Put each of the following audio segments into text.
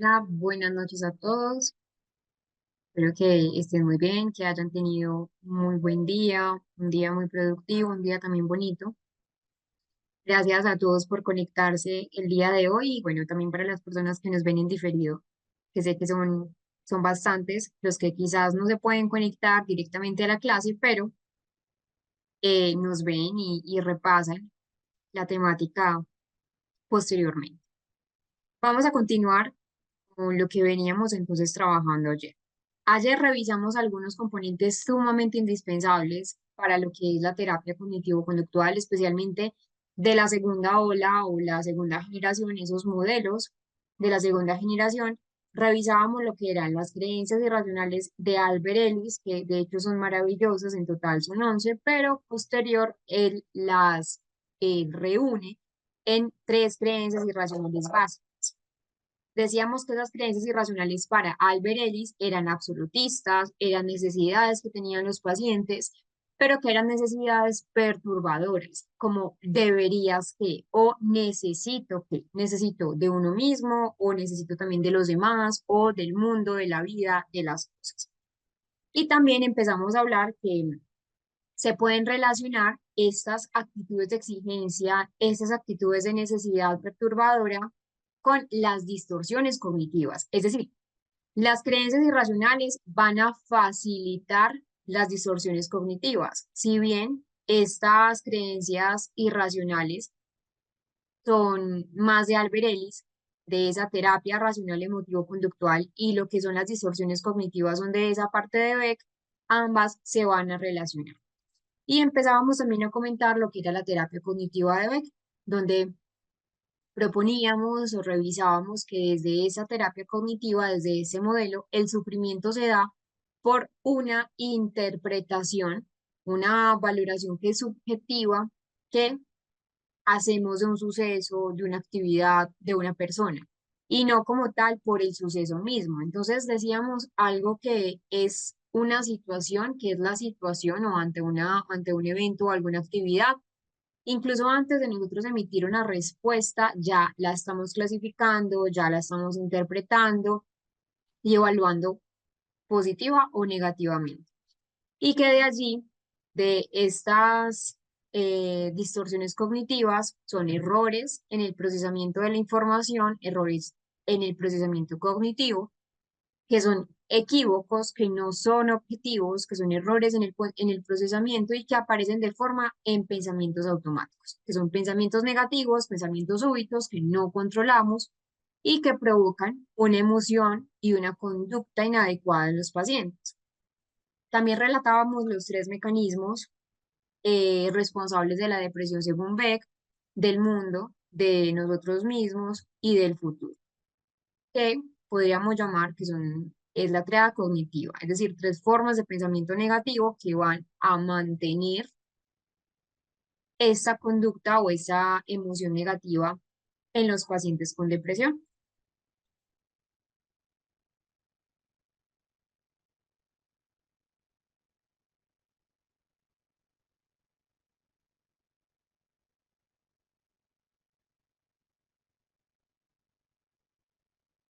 Hola, buenas noches a todos. Espero que estén muy bien, que hayan tenido muy buen día, un día muy productivo, un día también bonito. Gracias a todos por conectarse el día de hoy y bueno, también para las personas que nos ven en diferido, que sé que son bastantes los que quizás no se pueden conectar directamente a la clase, pero nos ven y repasan la temática posteriormente. Vamos a continuar con lo que veníamos entonces trabajando ayer. Ayer revisamos algunos componentes sumamente indispensables para lo que es la terapia cognitivo-conductual, especialmente de la segunda ola o la segunda generación, esos modelos de la segunda generación. Revisábamos lo que eran las creencias irracionales de Albert Ellis, que de hecho son maravillosas, en total son 11, pero posterior él las reúne en tres creencias irracionales básicas. Decíamos que esas creencias irracionales para Albert Ellis eran absolutistas, eran necesidades que tenían los pacientes, pero que eran necesidades perturbadoras, como deberías que, o necesito que, necesito de uno mismo, o necesito también de los demás, o del mundo, de la vida, de las cosas. Y también empezamos a hablar que se pueden relacionar estas actitudes de exigencia, estas actitudes de necesidad perturbadora con las distorsiones cognitivas. Es decir, las creencias irracionales van a facilitar las distorsiones cognitivas. Si bien estas creencias irracionales son más de Albert Ellis, de esa terapia racional emotivo-conductual, y lo que son las distorsiones cognitivas son de esa parte de Beck, ambas se van a relacionar. Y empezábamos también a comentar lo que era la terapia cognitiva de Beck, donde proponíamos o revisábamos que desde esa terapia cognitiva, desde ese modelo, el sufrimiento se da por una interpretación, una valoración que es subjetiva, que hacemos de un suceso, de una actividad, de una persona, y no como tal por el suceso mismo. Entonces decíamos algo que es una situación, que es la situación o ante un evento o alguna actividad. Incluso antes de nosotros emitir una respuesta, ya la estamos clasificando, ya la estamos interpretando y evaluando positiva o negativamente. Y que de allí, de estas distorsiones cognitivas, son errores en el procesamiento de la información, errores en el procesamiento cognitivo, que son equívocos, que no son objetivos, que son errores en el procesamiento y que aparecen de forma en pensamientos automáticos, que son pensamientos negativos, pensamientos súbitos que no controlamos y que provocan una emoción y una conducta inadecuada en los pacientes. También relatábamos los tres mecanismos responsables de la depresión según Beck, del mundo, de nosotros mismos y del futuro, que podríamos llamar que es la triada cognitiva, es decir, tres formas de pensamiento negativo que van a mantener esta conducta o esa emoción negativa en los pacientes con depresión.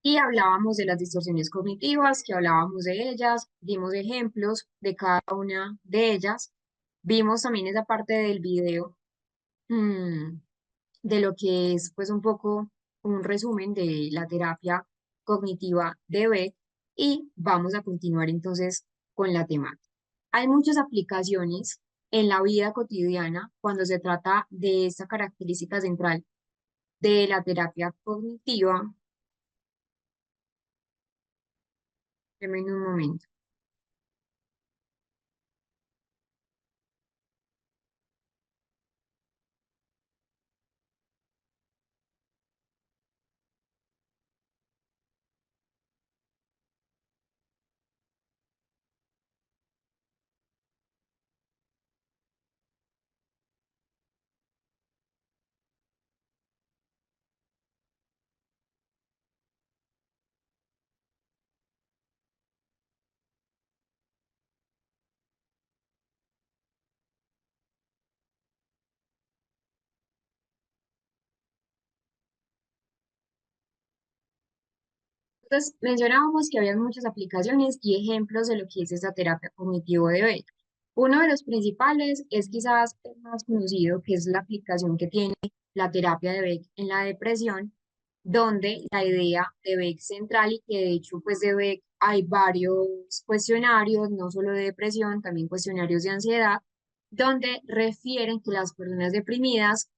Y hablábamos de las distorsiones cognitivas, que hablábamos de ellas, dimos ejemplos de cada una de ellas, vimos también esa parte del video mm, de lo que es pues un poco un resumen de la terapia cognitiva de Beck y vamos a continuar entonces con la temática. Hay muchas aplicaciones en la vida cotidiana cuando se trata de esta característica central de la terapia cognitiva. Deme un momento. Entonces, mencionábamos que había muchas aplicaciones y ejemplos de lo que es esta terapia cognitivo de Beck. Uno de los principales es quizás el más conocido, que es la aplicación que tiene la terapia de Beck en la depresión, donde la idea de Beck central y que de hecho pues de Beck hay varios cuestionarios, no solo de depresión, también cuestionarios de ansiedad, donde refieren que las personas deprimidas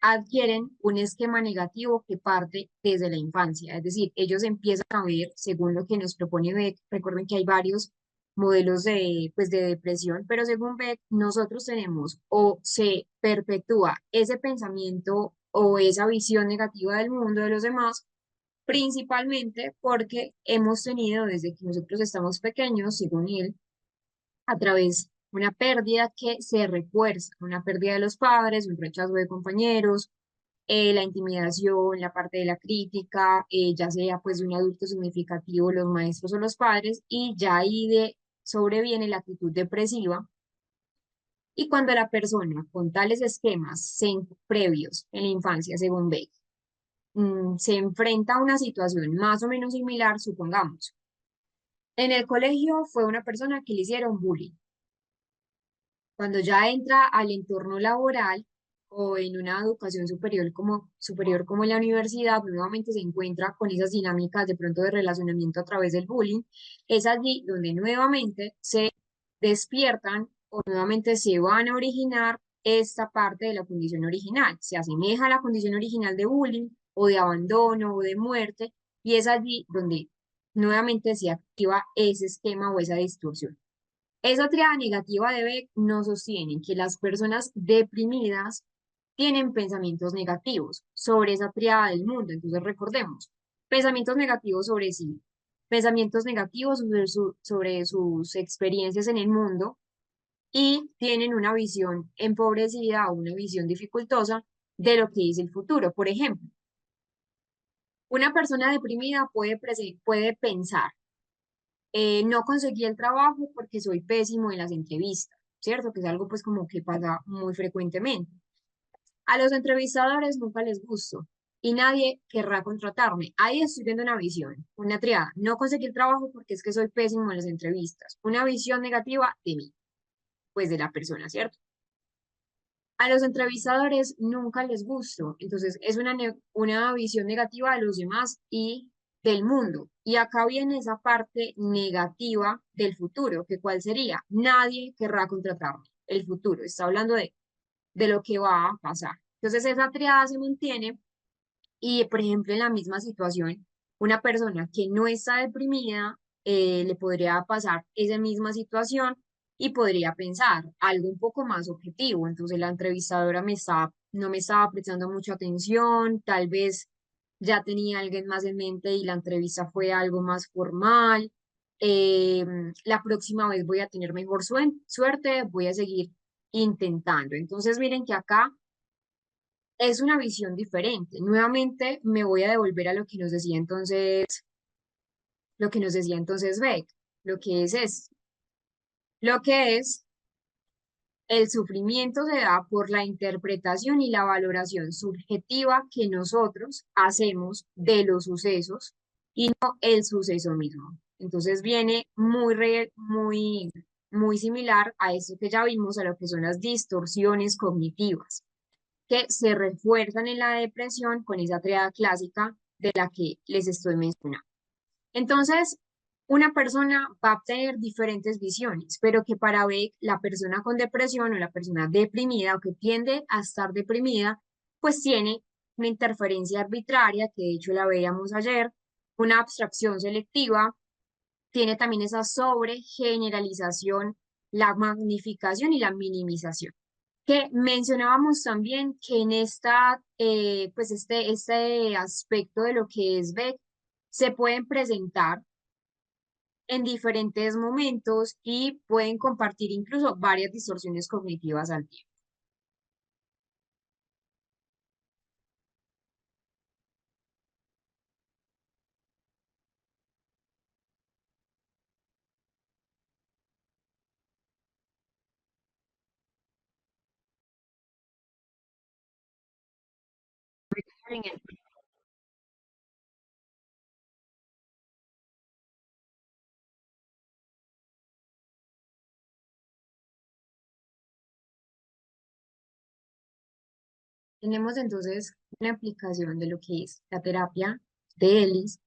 adquieren un esquema negativo que parte desde la infancia. Es decir, ellos empiezan a ver, según lo que nos propone Beck, recuerden que hay varios modelos de, pues, de depresión, pero según Beck, nosotros tenemos o se perpetúa ese pensamiento o esa visión negativa del mundo de los demás, principalmente porque hemos tenido desde que nosotros estamos pequeños, según él, a través de una pérdida que se refuerza, una pérdida de los padres, un rechazo de compañeros, la intimidación, la parte de la crítica, ya sea pues de un adulto significativo, los maestros o los padres, y ya ahí sobreviene la actitud depresiva. Y cuando la persona con tales esquemas previos en la infancia, según Beck, se enfrenta a una situación más o menos similar, supongamos, en el colegio fue una persona que le hicieron bullying. Cuando ya entra al entorno laboral o en una educación superior como en la universidad, nuevamente se encuentra con esas dinámicas de pronto de relacionamiento a través del bullying, es allí donde nuevamente se despiertan o nuevamente se van a originar esta parte de la condición original. Se asemeja a la condición original de bullying o de abandono o de muerte y es allí donde nuevamente se activa ese esquema o esa distorsión. Esa triada negativa de Beck nos sostiene que las personas deprimidas tienen pensamientos negativos sobre esa triada del mundo. Entonces recordemos, pensamientos negativos sobre sí, pensamientos negativos sobre sus experiencias en el mundo y tienen una visión empobrecida o una visión dificultosa de lo que es el futuro. Por ejemplo, una persona deprimida puede pensar no conseguí el trabajo porque soy pésimo en las entrevistas, ¿cierto? Que es algo pues como que pasa muy frecuentemente. A los entrevistadores nunca les gusto y nadie querrá contratarme. Ahí estoy viendo una visión, una triada. No conseguí el trabajo porque es que soy pésimo en las entrevistas. Una visión negativa de mí, pues de la persona, ¿cierto? A los entrevistadores nunca les gusto, entonces es una visión negativa de los demás y del mundo. Y acá viene esa parte negativa del futuro, que cuál sería, nadie querrá contratarme. El futuro, está hablando de lo que va a pasar. Entonces esa triada se mantiene y, por ejemplo, en la misma situación, una persona que no está deprimida le podría pasar esa misma situación y podría pensar algo un poco más objetivo. Entonces, la entrevistadora no me estaba prestando mucha atención, tal vez ya tenía alguien más en mente y la entrevista fue algo más formal. Eh, la próxima vez voy a tener mejor suerte, voy a seguir intentando. Entonces, miren que acá es una visión diferente. Nuevamente me voy a devolver a lo que nos decía entonces Beck, lo que es esto. Lo que es el sufrimiento se da por la interpretación y la valoración subjetiva que nosotros hacemos de los sucesos y no el suceso mismo. Entonces viene muy similar a esto que ya vimos, a lo que son las distorsiones cognitivas que se refuerzan en la depresión con esa triada clásica de la que les estoy mencionando. Entonces, una persona va a tener diferentes visiones, pero que para Beck, la persona con depresión o la persona deprimida o que tiende a estar deprimida, pues tiene una interferencia arbitraria, que de hecho la veíamos ayer, una abstracción selectiva, tiene también esa sobregeneralización, la magnificación y la minimización que mencionábamos también que en pues este aspecto de lo que es Beck se pueden presentar en diferentes momentos y pueden compartir incluso varias distorsiones cognitivas al tiempo. Tenemos entonces una aplicación de lo que es la terapia de Ellis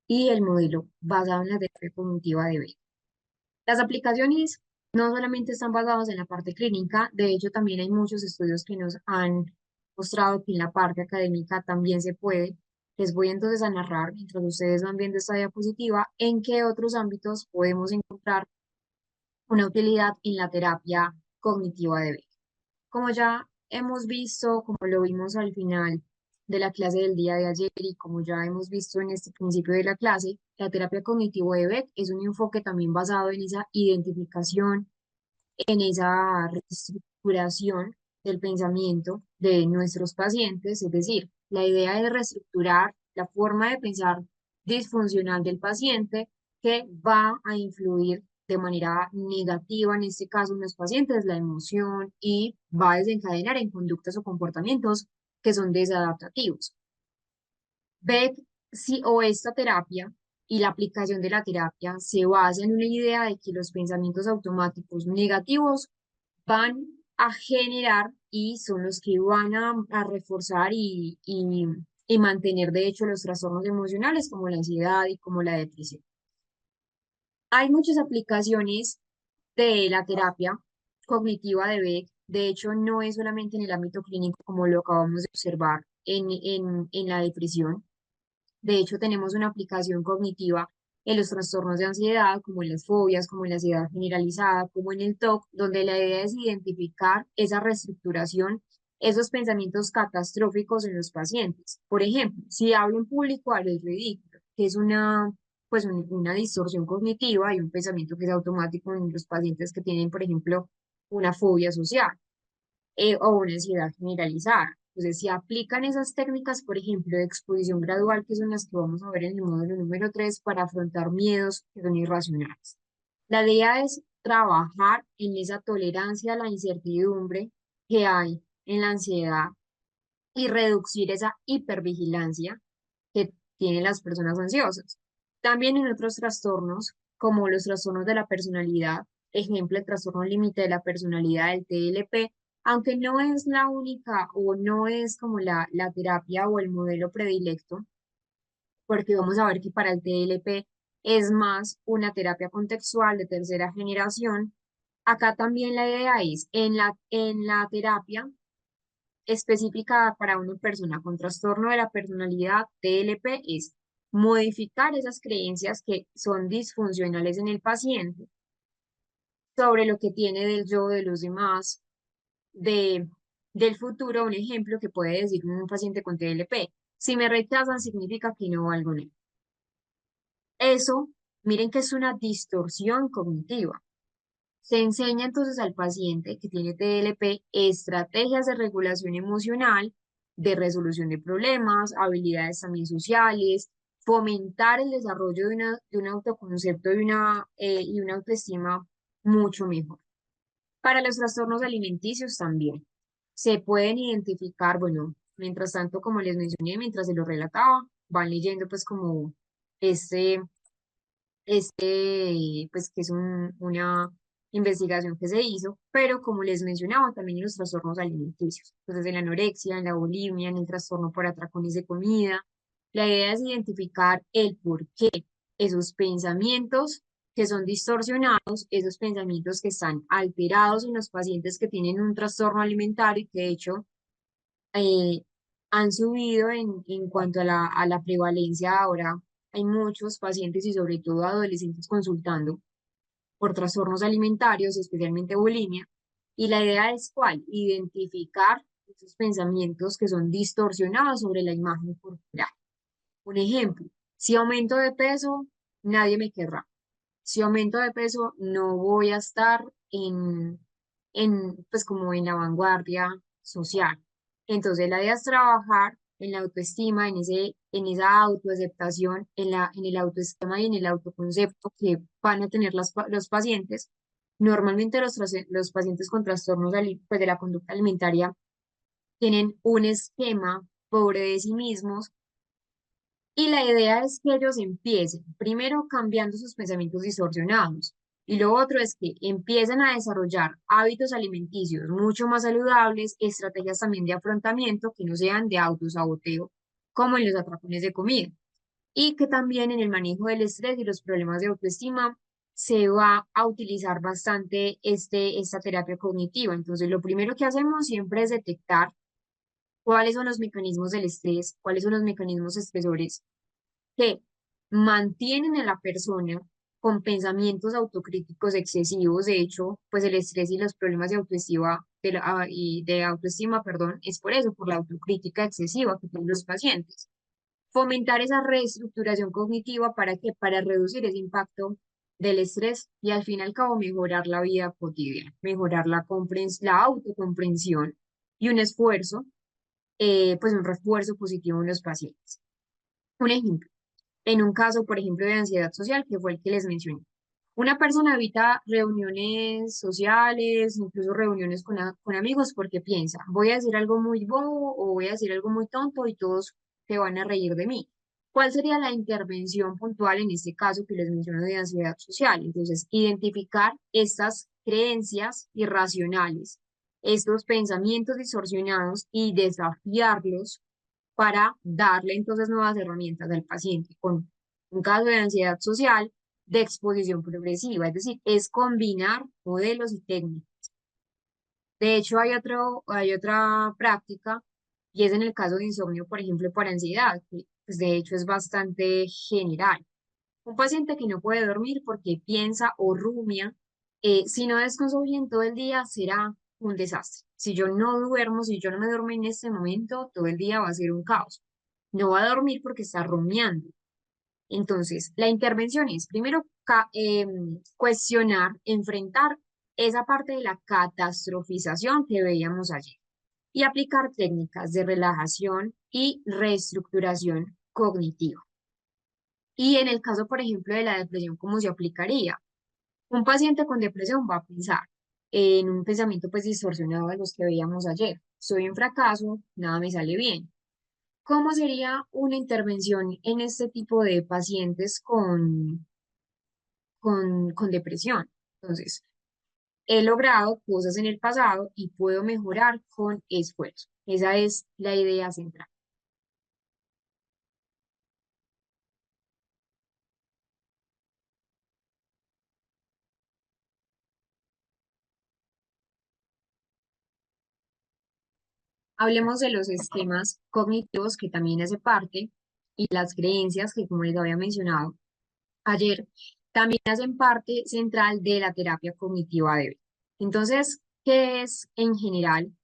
y el modelo basado en la terapia cognitiva de Beck. Las aplicaciones no solamente están basadas en la parte clínica, de hecho también hay muchos estudios que nos han mostrado que en la parte académica también se puede. Les voy entonces a narrar, mientras ustedes van viendo esta diapositiva, en qué otros ámbitos podemos encontrar una utilidad en la terapia cognitiva de Beck. Como ya hemos visto, como lo vimos al final de la clase del día de ayer y como ya hemos visto en este principio de la clase, la terapia cognitivo de Beck es un enfoque también basado en esa identificación, en esa reestructuración del pensamiento de nuestros pacientes, es decir, la idea es reestructurar la forma de pensar disfuncional del paciente que va a influir de manera negativa, en este caso en los pacientes, la emoción y va a desencadenar en conductas o comportamientos que son desadaptativos. Beck, sí, o esta terapia y la aplicación de la terapia se basa en una idea de que los pensamientos automáticos negativos van a generar y son los que van a reforzar y mantener, de hecho, los trastornos emocionales como la ansiedad y como la depresión. Hay muchas aplicaciones de la terapia cognitiva de Beck. De hecho, no es solamente en el ámbito clínico como lo acabamos de observar en la depresión. De hecho, tenemos una aplicación cognitiva en los trastornos de ansiedad, como en las fobias, como en la ansiedad generalizada, como en el TOC, donde la idea es identificar esa reestructuración, esos pensamientos catastróficos en los pacientes. Por ejemplo, si hablo en público, hablo es ridículo, que es una distorsión cognitiva y un pensamiento que es automático en los pacientes que tienen, por ejemplo, una fobia social o una ansiedad generalizada. Entonces, si aplican esas técnicas, por ejemplo, de exposición gradual, que son las que vamos a ver en el módulo número 3 para afrontar miedos que son irracionales. La idea es trabajar en esa tolerancia a la incertidumbre que hay en la ansiedad y reducir esa hipervigilancia que tienen las personas ansiosas. También en otros trastornos, como los trastornos de la personalidad, ejemplo, el trastorno límite de la personalidad, el TLP, aunque no es la única o no es como la terapia o el modelo predilecto, porque vamos a ver que para el TLP es más una terapia contextual de tercera generación. Acá también la idea es, en la terapia específica para una persona con trastorno de la personalidad TLP es modificar esas creencias que son disfuncionales en el paciente sobre lo que tiene del yo de los demás, de, del futuro. Un ejemplo que puede decir un paciente con TLP: si me rechazan significa que no valgo nada. Eso, miren que es una distorsión cognitiva. Se enseña entonces al paciente que tiene TLP estrategias de regulación emocional, de resolución de problemas, habilidades también sociales, fomentar el desarrollo de un autoconcepto y una autoestima mucho mejor. Para los trastornos alimenticios también se pueden identificar, bueno, mientras tanto, como les mencioné, mientras se lo relataba, van leyendo pues como este pues que es una investigación que se hizo, pero como les mencionaba, también en los trastornos alimenticios, entonces en la anorexia, en la bulimia, en el trastorno por atracones de comida. La idea es identificar el por qué esos pensamientos que son distorsionados, esos pensamientos que están alterados en los pacientes que tienen un trastorno alimentario y que de hecho eh, han subido en cuanto a la prevalencia ahora. Hay muchos pacientes y sobre todo adolescentes consultando por trastornos alimentarios, especialmente bulimia. Y la idea es cuál: identificar esos pensamientos que son distorsionados sobre la imagen corporal. Un ejemplo: si aumento de peso, nadie me querrá. Si aumento de peso, no voy a estar pues como en la vanguardia social. Entonces, la idea es trabajar en la autoestima, en esa autoaceptación, en el autoestima y en el autoconcepto que van a tener los pacientes. Normalmente los pacientes con trastornos pues, de la conducta alimentaria tienen un esquema pobre de sí mismos y la idea es que ellos empiecen primero cambiando sus pensamientos distorsionados. Y lo otro es que empiecen a desarrollar hábitos alimenticios mucho más saludables, estrategias también de afrontamiento que no sean de autosaboteo, como en los atracones de comida. Y que también en el manejo del estrés y los problemas de autoestima se va a utilizar bastante esta terapia cognitiva. Entonces, lo primero que hacemos siempre es detectar cuáles son los mecanismos del estrés, cuáles son los mecanismos estresores que mantienen a la persona con pensamientos autocríticos excesivos. De hecho, pues el estrés y los problemas de autoestima, y de autoestima, perdón, es por eso, por la autocrítica excesiva que tienen los pacientes. Fomentar esa reestructuración cognitiva para que, para reducir ese impacto del estrés y al fin y al cabo mejorar la vida cotidiana, mejorar la autocomprensión y un esfuerzo, pues un refuerzo positivo en los pacientes. Un ejemplo, en un caso, por ejemplo, de ansiedad social, que fue el que les mencioné. Una persona evita reuniones sociales, incluso reuniones con amigos, porque piensa, voy a decir algo muy bobo o voy a decir algo muy tonto y todos se van a reír de mí. ¿Cuál sería la intervención puntual en este caso que les menciono de ansiedad social? Entonces, identificar estas creencias irracionales, estos pensamientos distorsionados y desafiarlos para darle entonces nuevas herramientas al paciente con un caso de ansiedad social de exposición progresiva, es decir, es combinar modelos y técnicas. De hecho, hay otra práctica y es en el caso de insomnio, por ejemplo, por ansiedad, que pues, de hecho es bastante general. Un paciente que no puede dormir porque piensa o rumia, si no descanso bien todo el día, será un desastre. Si yo no duermo, si yo no me duermo en este momento, todo el día va a ser un caos. No va a dormir porque está rumiando. Entonces, la intervención es primero cuestionar, enfrentar esa parte de la catastrofización que veíamos ayer y aplicar técnicas de relajación y reestructuración cognitiva. Y en el caso, por ejemplo, de la depresión, ¿cómo se aplicaría? Un paciente con depresión va a pensar en un pensamiento pues distorsionado de los que veíamos ayer. Soy un fracaso, nada me sale bien. ¿Cómo sería una intervención en este tipo de pacientes con depresión? Entonces, he logrado cosas en el pasado y puedo mejorar con esfuerzo. Esa es la idea central. Hablemos de los esquemas cognitivos que también hace parte y las creencias que, como les había mencionado ayer, también hacen parte central de la terapia cognitiva débil. Entonces, ¿qué es en general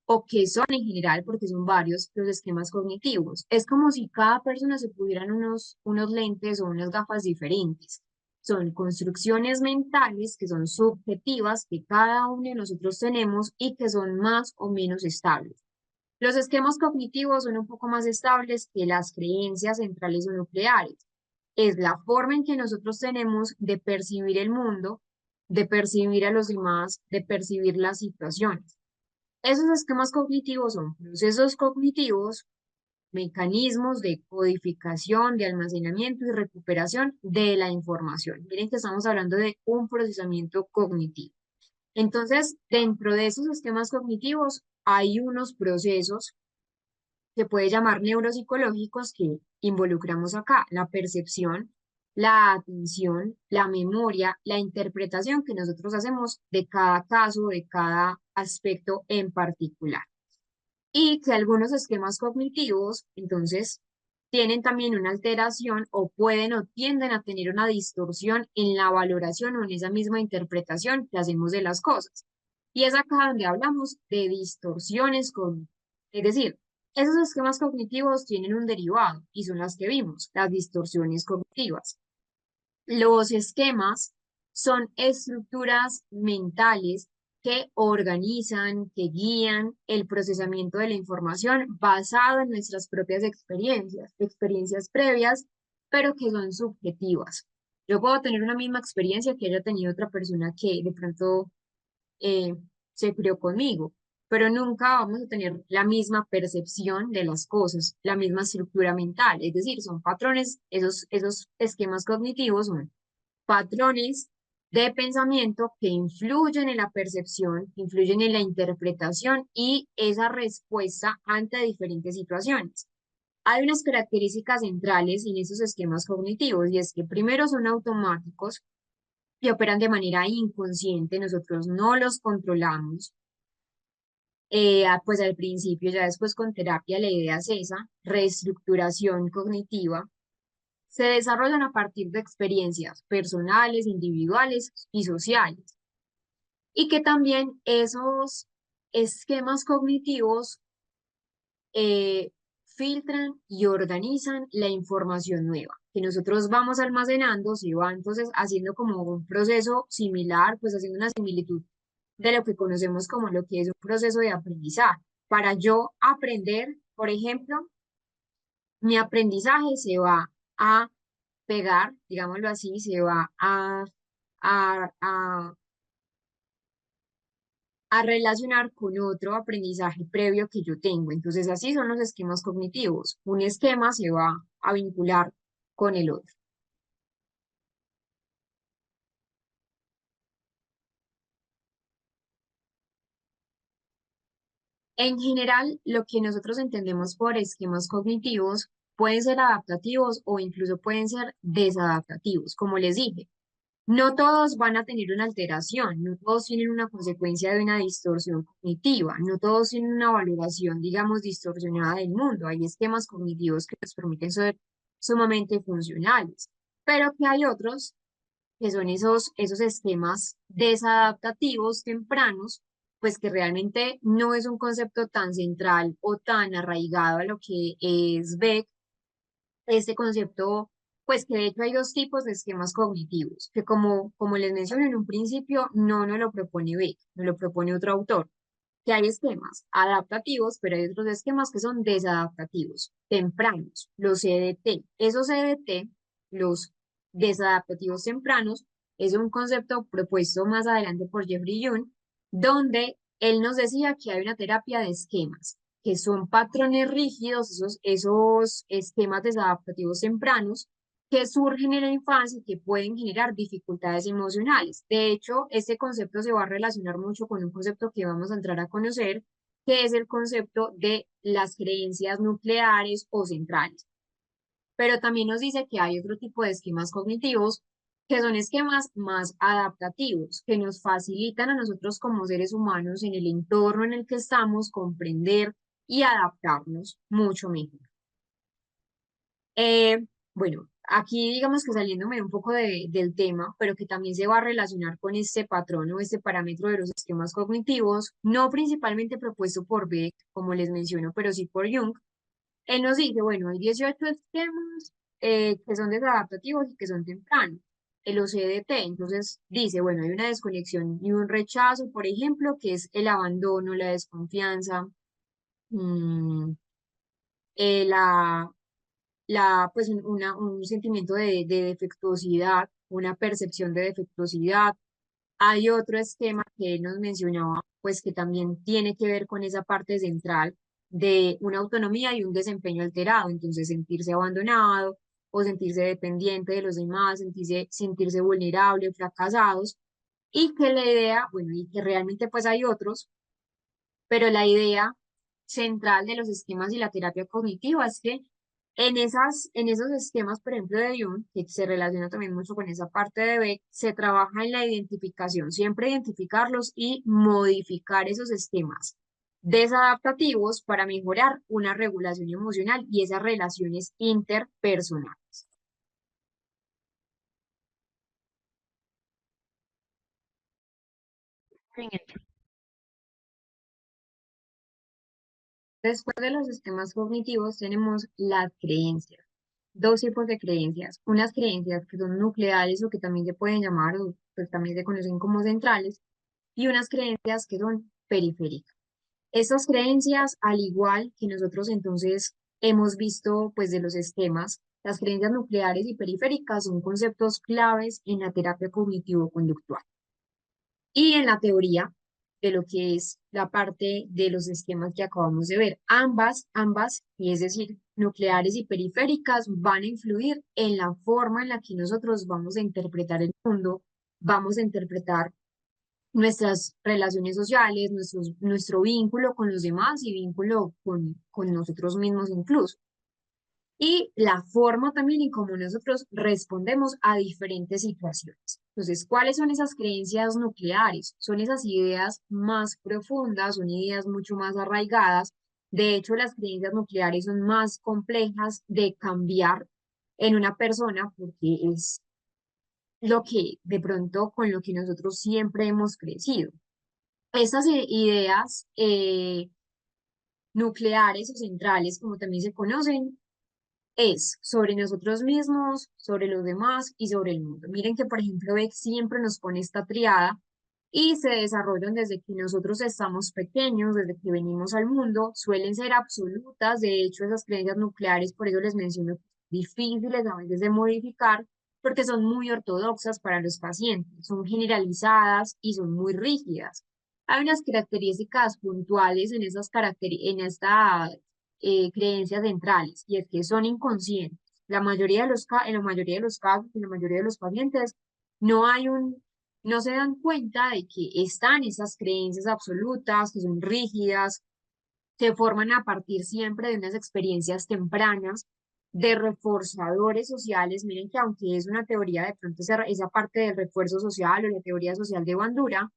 o qué son en general? Porque son varios los esquemas cognitivos. Es como si cada persona se pudieran unos lentes o unas gafas diferentes. Son construcciones mentales que son subjetivas que cada uno de nosotros tenemos y que son más o menos estables. Los esquemas cognitivos son un poco más estables que las creencias centrales o nucleares. Es la forma en que nosotros tenemos de percibir el mundo, de percibir a los demás, de percibir las situaciones. Esos esquemas cognitivos son procesos cognitivos, mecanismos de codificación, de almacenamiento y recuperación de la información. Miren que estamos hablando de un procesamiento cognitivo. Entonces, dentro de esos esquemas cognitivos hay unos procesos que puede llamar neuropsicológicos que involucramos acá, la percepción, la atención, la memoria, la interpretación que nosotros hacemos de cada caso, de cada aspecto en particular. Y que algunos esquemas cognitivos, entonces, tienen también una alteración o pueden o tienden a tener una distorsión en la valoración o en esa misma interpretación que hacemos de las cosas. Y es acá donde hablamos de distorsiones cognitivas. Es decir, esos esquemas cognitivos tienen un derivado y son las que vimos, las distorsiones cognitivas. Los esquemas son estructuras mentales que organizan, que guían el procesamiento de la información basado en nuestras propias experiencias, experiencias previas, pero que son subjetivas. Yo puedo tener una misma experiencia que haya tenido otra persona que de pronto eh, se crió conmigo, pero nunca vamos a tener la misma percepción de las cosas, la misma estructura mental. Es decir, son patrones, esos esquemas cognitivos son patrones de pensamiento que influyen en la percepción, influyen en la interpretación y esa respuesta ante diferentes situaciones. Hay unas características centrales en esos esquemas cognitivos y es que primero son automáticos y operan de manera inconsciente, nosotros no los controlamos. Pues al principio, ya después con terapia, la idea es esa, reestructuración cognitiva. Se desarrollan a partir de experiencias personales, individuales y sociales. Y que también esos esquemas cognitivos eh, filtran y organizan la información nueva que nosotros vamos almacenando, se va entonces haciendo como un proceso similar, pues haciendo una similitud de lo que conocemos como lo que es un proceso de aprendizaje. Para yo aprender, por ejemplo, mi aprendizaje se va a pegar, digámoslo así, se va a, a, a relacionar con otro aprendizaje previo que yo tengo. Entonces, así son los esquemas cognitivos. Un esquema se va a vincular con el otro. En general, lo que nosotros entendemos por esquemas cognitivos pueden ser adaptativos o incluso pueden ser desadaptativos. Como les dije, no todos van a tener una alteración, no todos tienen una consecuencia de una distorsión cognitiva, no todos tienen una valoración, digamos, distorsionada del mundo. Hay esquemas cognitivos que nos permiten ser sumamente funcionales, pero que hay otros que son esos esquemas desadaptativos tempranos, pues que realmente no es un concepto tan central o tan arraigado a lo que es Beck, este concepto, pues que de hecho hay dos tipos de esquemas cognitivos, que como les mencioné en un principio, no nos lo propone Beck, nos lo propone otro autor, que hay esquemas adaptativos, pero hay otros esquemas que son desadaptativos, tempranos, los CDT. Esos CDT, los desadaptativos tempranos, es un concepto propuesto más adelante por Jeffrey Young, donde él nos decía que hay una terapia de esquemas, que son patrones rígidos, esos esquemas desadaptativos tempranos, que surgen en la infancia y que pueden generar dificultades emocionales. De hecho, este concepto se va a relacionar mucho con un concepto que vamos a entrar a conocer, que es el concepto de las creencias nucleares o centrales. Pero también nos dice que hay otro tipo de esquemas cognitivos que son esquemas más adaptativos, que nos facilitan a nosotros como seres humanos en el entorno en el que estamos comprender y adaptarnos mucho mejor. Eh, bueno, aquí digamos que saliéndome un poco del tema, pero que también se va a relacionar con este patrón o este parámetro de los esquemas cognitivos, no principalmente propuesto por Beck, como les menciono, pero sí por Jung. Él nos dice, bueno, hay 18 esquemas que son desadaptativos y que son tempranos. El OCDT, entonces dice, bueno, hay una desconexión y un rechazo, por ejemplo, que es el abandono, la desconfianza, mm, la pues un sentimiento de defectuosidad, una percepción de defectuosidad. Hay otro esquema que él nos mencionaba, pues que también tiene que ver con esa parte central de una autonomía y un desempeño alterado, entonces sentirse abandonado o sentirse dependiente de los demás, sentirse vulnerable, fracasados, y que la idea, bueno, y que realmente pues hay otros, pero la idea central de los esquemas y la terapia cognitiva es que en esos esquemas, por ejemplo, de Jung, que se relaciona también mucho con esa parte de Beck, se trabaja en la identificación, siempre identificarlos y modificar esos esquemas desadaptativos para mejorar una regulación emocional y esas relaciones interpersonales. Después de los esquemas cognitivos tenemos las creencias. Dos tipos de creencias. Unas creencias que son nucleares o que también se pueden llamar, o pues también se conocen como centrales, y unas creencias que son periféricas. Estas creencias, al igual que nosotros entonces hemos visto pues de los esquemas, las creencias nucleares y periféricas son conceptos claves en la terapia cognitivo-conductual. Y en la teoría de lo que es la parte de los esquemas que acabamos de ver, ambas, y es decir, nucleares y periféricas, van a influir en la forma en la que nosotros vamos a interpretar el mundo vamos a interpretar nuestras relaciones sociales, nuestro vínculo con los demás y vínculo con nosotros mismos incluso. Y la forma también en cómo nosotros respondemos a diferentes situaciones. Entonces, ¿cuáles son esas creencias nucleares? Son esas ideas más profundas, son ideas mucho más arraigadas. De hecho, las creencias nucleares son más complejas de cambiar en una persona porque es lo que de pronto con lo que nosotros siempre hemos crecido. Estas ideas nucleares o centrales, como también se conocen, es sobre nosotros mismos, sobre los demás y sobre el mundo. Miren que, por ejemplo, Beck siempre nos pone esta triada y se desarrollan desde que nosotros estamos pequeños, desde que venimos al mundo, suelen ser absolutas. De hecho, esas creencias nucleares, por eso les menciono, difíciles a veces de modificar, porque son muy ortodoxas para los pacientes, son generalizadas y son muy rígidas. Hay unas características puntuales en creencias centrales, y es que son inconscientes. En la mayoría de los casos, en la mayoría de los pacientes, no hay un, no se dan cuenta de que están esas creencias absolutas, que son rígidas, se forman a partir siempre de unas experiencias tempranas, de reforzadores sociales. Miren que aunque es una teoría, de pronto esa parte del refuerzo social o la teoría social de Bandura,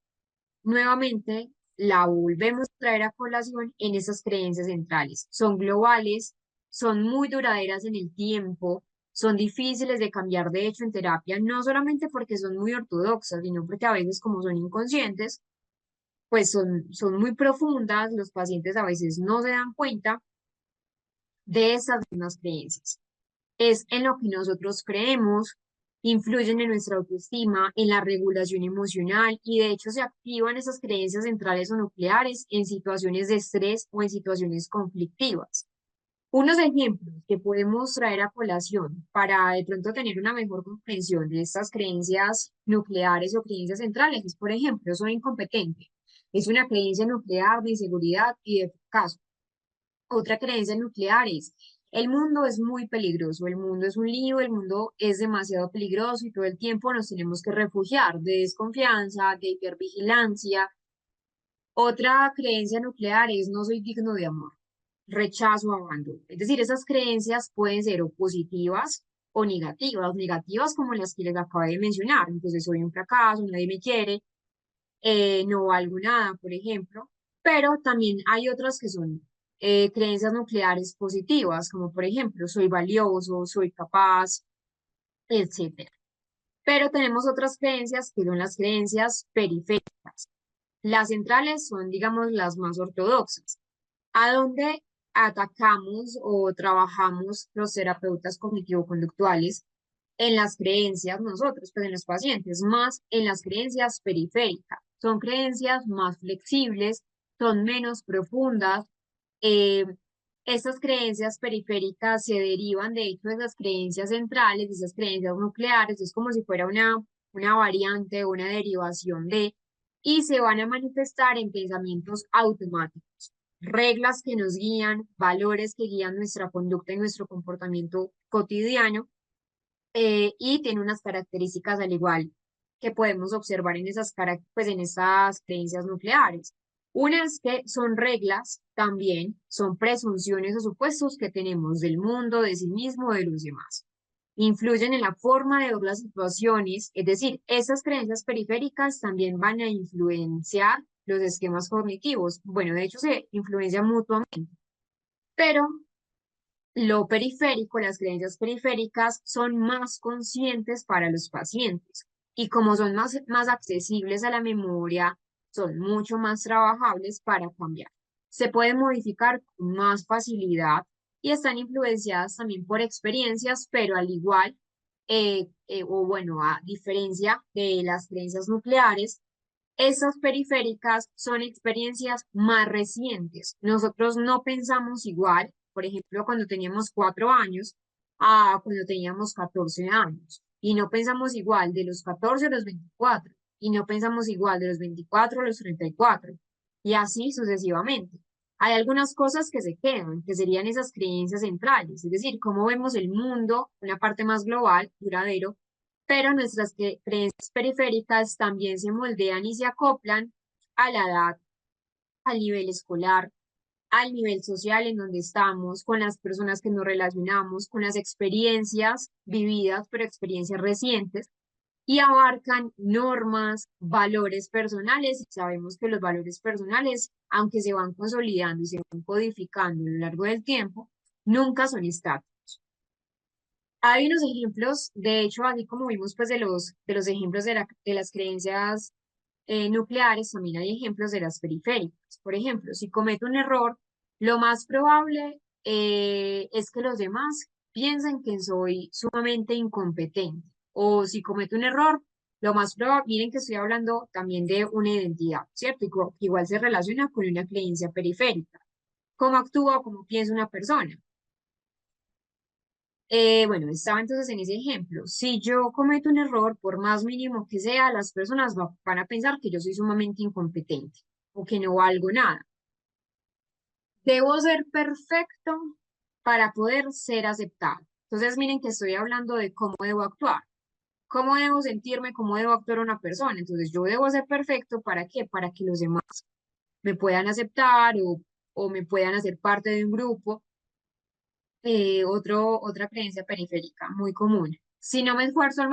nuevamente la volvemos a traer a colación en esas creencias centrales. Son globales, son muy duraderas en el tiempo, son difíciles de cambiar de hecho en terapia, no solamente porque son muy ortodoxas, sino porque a veces como son inconscientes, pues son muy profundas, los pacientes a veces no se dan cuenta de esas mismas creencias. Es en lo que nosotros creemos, influyen en nuestra autoestima, en la regulación emocional y de hecho se activan esas creencias centrales o nucleares en situaciones de estrés o en situaciones conflictivas. Unos ejemplos que podemos traer a colación para de pronto tener una mejor comprensión de estas creencias nucleares o creencias centrales es, por ejemplo, soy incompetente. Es una creencia nuclear de inseguridad y de fracaso. Otra creencia nuclear es, el mundo es muy peligroso, el mundo es un lío, el mundo es demasiado peligroso y todo el tiempo nos tenemos que refugiar de desconfianza, de hipervigilancia. Otra creencia nuclear es, no soy digno de amor, rechazo, abandono. Es decir, esas creencias pueden ser o positivas o negativas, negativas como las que les acabo de mencionar. Entonces, soy un fracaso, nadie me quiere, no valgo nada, por ejemplo, pero también hay otras que son creencias nucleares positivas, como por ejemplo, soy valioso, soy capaz, etcétera. Pero tenemos otras creencias que son las creencias periféricas. Las centrales son, digamos, las más ortodoxas, a donde atacamos o trabajamos los terapeutas cognitivo-conductuales en las creencias nosotros, pues en los pacientes, más en las creencias periféricas. Son creencias más flexibles, son menos profundas. eh, Estas creencias periféricas se derivan, de hecho, de esas creencias centrales, de esas creencias nucleares, es como si fuera una variante, una derivación y se van a manifestar en pensamientos automáticos, reglas que nos guían, valores que guían nuestra conducta y nuestro comportamiento cotidiano, y tiene unas características al igual que podemos observar en pues en esas creencias nucleares. Una es que son reglas, también son presunciones o supuestos que tenemos del mundo, de sí mismo, de los demás. Influyen en la forma de ver las situaciones, es decir, esas creencias periféricas también van a influenciar los esquemas cognitivos. Bueno, de hecho se influencian mutuamente, pero lo periférico, las creencias periféricas son más conscientes para los pacientes y como son más accesibles a la memoria, son mucho más trabajables para cambiar. Se pueden modificar con más facilidad y están influenciadas también por experiencias, pero al igual, o bueno, a diferencia de las creencias nucleares, esas periféricas son experiencias más recientes. Nosotros no pensamos igual, por ejemplo, cuando teníamos 4 años a cuando teníamos 14 años. Y no pensamos igual de los 14 a los 24. Y no pensamos igual de los 24 a los 34. Y así sucesivamente. Hay algunas cosas que se quedan, que serían esas creencias centrales, es decir, cómo vemos el mundo, una parte más global, duradero, pero nuestras creencias periféricas también se moldean y se acoplan a la edad, al nivel escolar, al nivel social en donde estamos, con las personas que nos relacionamos, con las experiencias vividas, pero experiencias recientes, y abarcan normas, valores personales, y sabemos que los valores personales, aunque se van consolidando y se van codificando a lo largo del tiempo, nunca son estáticos. Hay unos ejemplos, de hecho, así como vimos pues de los ejemplos de las creencias nucleares, también hay ejemplos de las periféricas. Por ejemplo, si cometo un error, lo más probable es que los demás piensen que soy sumamente incompetente. O si cometo un error, lo más probable, miren que estoy hablando también de una identidad, ¿cierto? Que igual se relaciona con una creencia periférica. ¿Cómo actúa o cómo piensa una persona? Bueno, estaba entonces en ese ejemplo. Si yo cometo un error, por más mínimo que sea, las personas van a pensar que yo soy sumamente incompetente o que no valgo nada. Debo ser perfecto para poder ser aceptado. Entonces, miren que estoy hablando de cómo debo actuar, cómo debo sentirme, cómo debo actuar una persona. Entonces, yo debo ser perfecto, ¿para qué? Para que los demás me puedan aceptar o me puedan hacer parte de un grupo. Otra creencia periférica muy común. Si no me esfuerzo al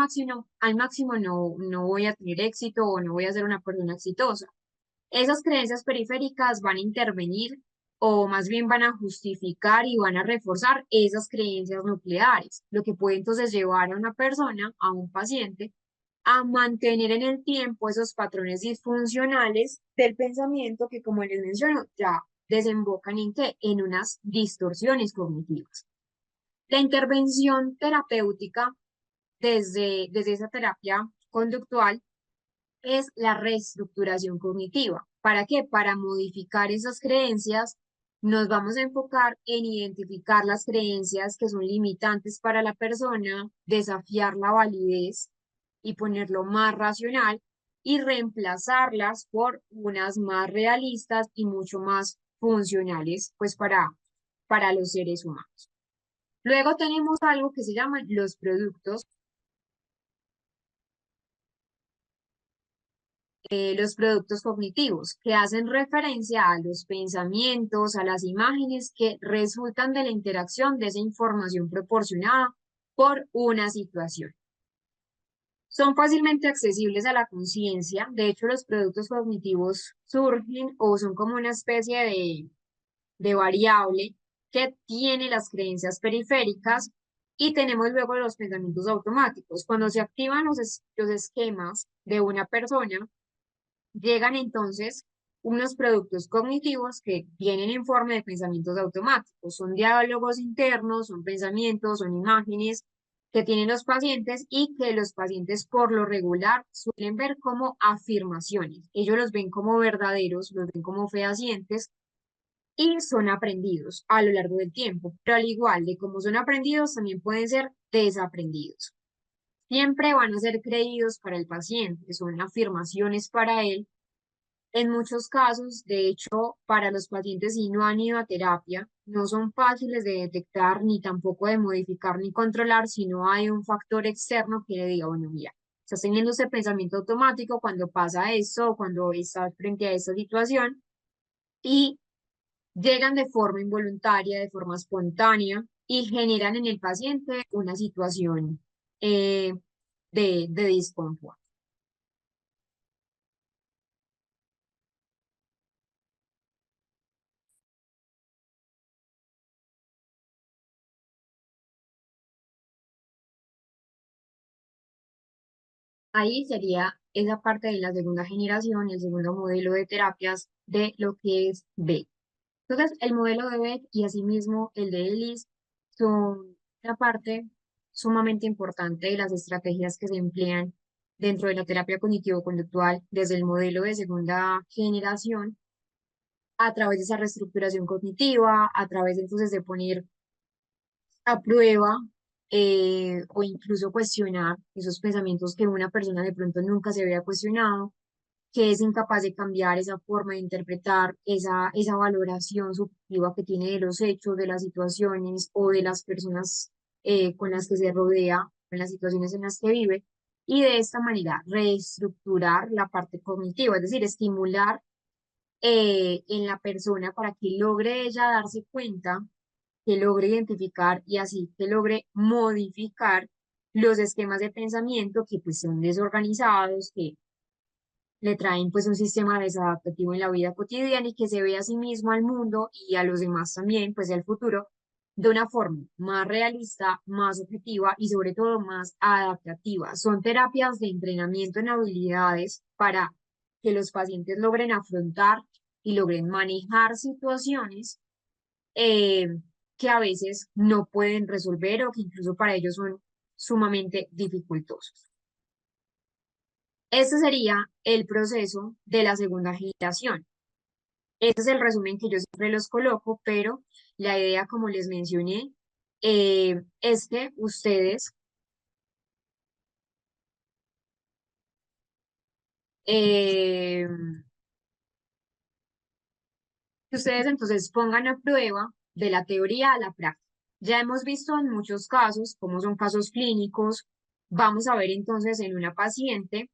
máximo no voy a tener éxito o no voy a ser una persona exitosa. Esas creencias periféricas van a intervenir o más bien van a justificar y van a reforzar esas creencias nucleares, lo que puede entonces llevar a una persona, a un paciente, a mantener en el tiempo esos patrones disfuncionales del pensamiento que, como les menciono, ya desembocan en qué? En unas distorsiones cognitivas. La intervención terapéutica desde esa terapia conductual es la reestructuración cognitiva. ¿Para qué? Para modificar esas creencias, nos vamos a enfocar en identificar las creencias que son limitantes para la persona, desafiar la validez y ponerlo más racional y reemplazarlas por unas más realistas y mucho más funcionales, pues para los seres humanos. Luego tenemos algo que se llaman los productos cognitivos, que hacen referencia a los pensamientos, a las imágenes que resultan de la interacción de esa información proporcionada por una situación. Son fácilmente accesibles a la conciencia. De hecho, los productos cognitivos surgen o son como una especie de variable que tiene las creencias periféricas y tenemos luego los pensamientos automáticos. Cuando se activan los esquemas de una persona, llegan entonces unos productos cognitivos que vienen en forma de pensamientos automáticos. Son diálogos internos, son pensamientos, son imágenes que tienen los pacientes y que los pacientes por lo regular suelen ver como afirmaciones. Ellos los ven como verdaderos, los ven como fehacientes y son aprendidos a lo largo del tiempo. Pero al igual de como son aprendidos, también pueden ser desaprendidos. Siempre van a ser creídos para el paciente, son afirmaciones para él. En muchos casos, de hecho, para los pacientes si no han ido a terapia, no son fáciles de detectar ni tampoco de modificar ni controlar si no hay un factor externo que le diga, bueno, mira, estás teniendo ese pensamiento automático cuando pasa esto o cuando estás frente a esta situación y llegan de forma involuntaria, de forma espontánea y generan en el paciente una situación eh, de disconfort. Ahí sería esa parte de la segunda generación, el segundo modelo de terapias de lo que es Beck. Entonces, el modelo de Beck y asimismo el de Ellis son una parte sumamente importante de las estrategias que se emplean dentro de la terapia cognitivo-conductual desde el modelo de segunda generación a través de esa reestructuración cognitiva, a través entonces de poner a prueba o incluso cuestionar esos pensamientos que una persona de pronto nunca se había cuestionado, que es incapaz de cambiar esa forma de interpretar, esa valoración subjetiva que tiene de los hechos, de las situaciones o de las personas con las que se rodea, en las situaciones en las que vive. y de esta manera reestructurar la parte cognitiva, es decir, estimular en la persona para que logre ella darse cuenta, que logre identificar y así que logre modificar los esquemas de pensamiento que pues son desorganizados, que le traen pues un sistema desadaptativo en la vida cotidiana y que se ve a sí mismo, al mundo y a los demás también, pues al futuro, de una forma más realista, más objetiva y sobre todo más adaptativa. Son terapias de entrenamiento en habilidades para que los pacientes logren afrontar y logren manejar situaciones eh, que a veces no pueden resolver o que incluso para ellos son sumamente dificultosos. Este sería el proceso de la segunda generación. Este es el resumen que yo siempre los coloco, pero la idea, como les mencioné, es eh, que ustedes entonces pongan a prueba de la teoría a la práctica. Ya hemos visto en muchos casos, como son casos clínicos, vamos a ver entonces en una paciente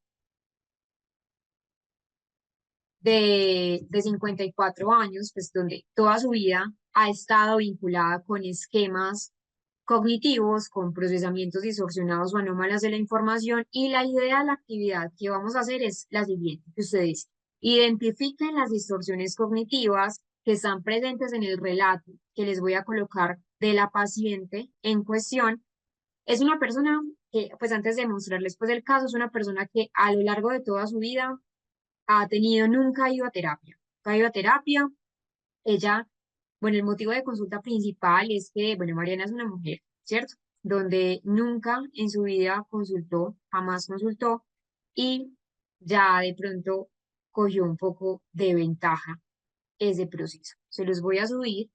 de 54 años, pues donde toda su vida ha estado vinculada con esquemas cognitivos, con procesamientos distorsionados o anómalas de la información. Y la idea de la actividad que vamos a hacer es la siguiente, que ustedes identifiquen las distorsiones cognitivas que están presentes en el relato que les voy a colocar de la paciente en cuestión. Es una persona que, pues antes de mostrarles pues el caso, es una persona que a lo largo de toda su vida nunca ha ido a terapia. Nunca ha ido a terapia. Ella, bueno, el motivo de consulta principal es que, bueno, Mariana es una mujer, ¿cierto? Donde nunca en su vida consultó, jamás consultó y ya de pronto cogió un poco de ventaja ese proceso. Se los voy a subir,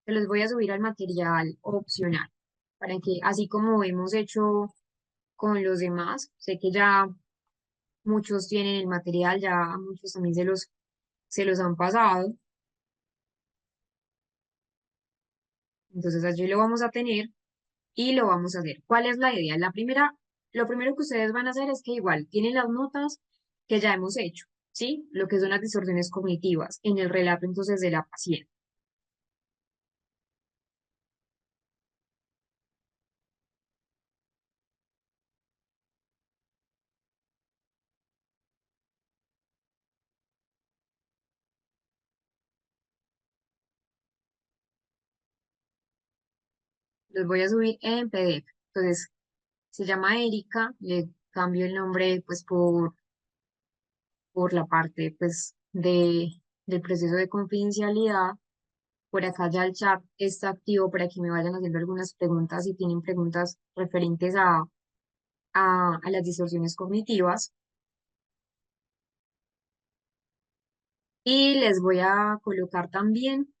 se los voy a subir al material opcional para que, así como hemos hecho con los demás, sé que ya muchos tienen el material, ya a muchos también se los han pasado. Entonces allí lo vamos a tener y lo vamos a hacer. ¿Cuál es la idea? Lo primero que ustedes van a hacer es que igual tienen las notas que ya hemos hecho, ¿sí? Lo que son las distorsiones cognitivas en el relato entonces de la paciente. Los voy a subir en PDF. Entonces, se llama Erika, le cambio el nombre pues por la parte pues del proceso de confidencialidad. Por acá ya el chat está activo para que me vayan haciendo algunas preguntas si tienen preguntas referentes a las distorsiones cognitivas. Y les voy a colocar también,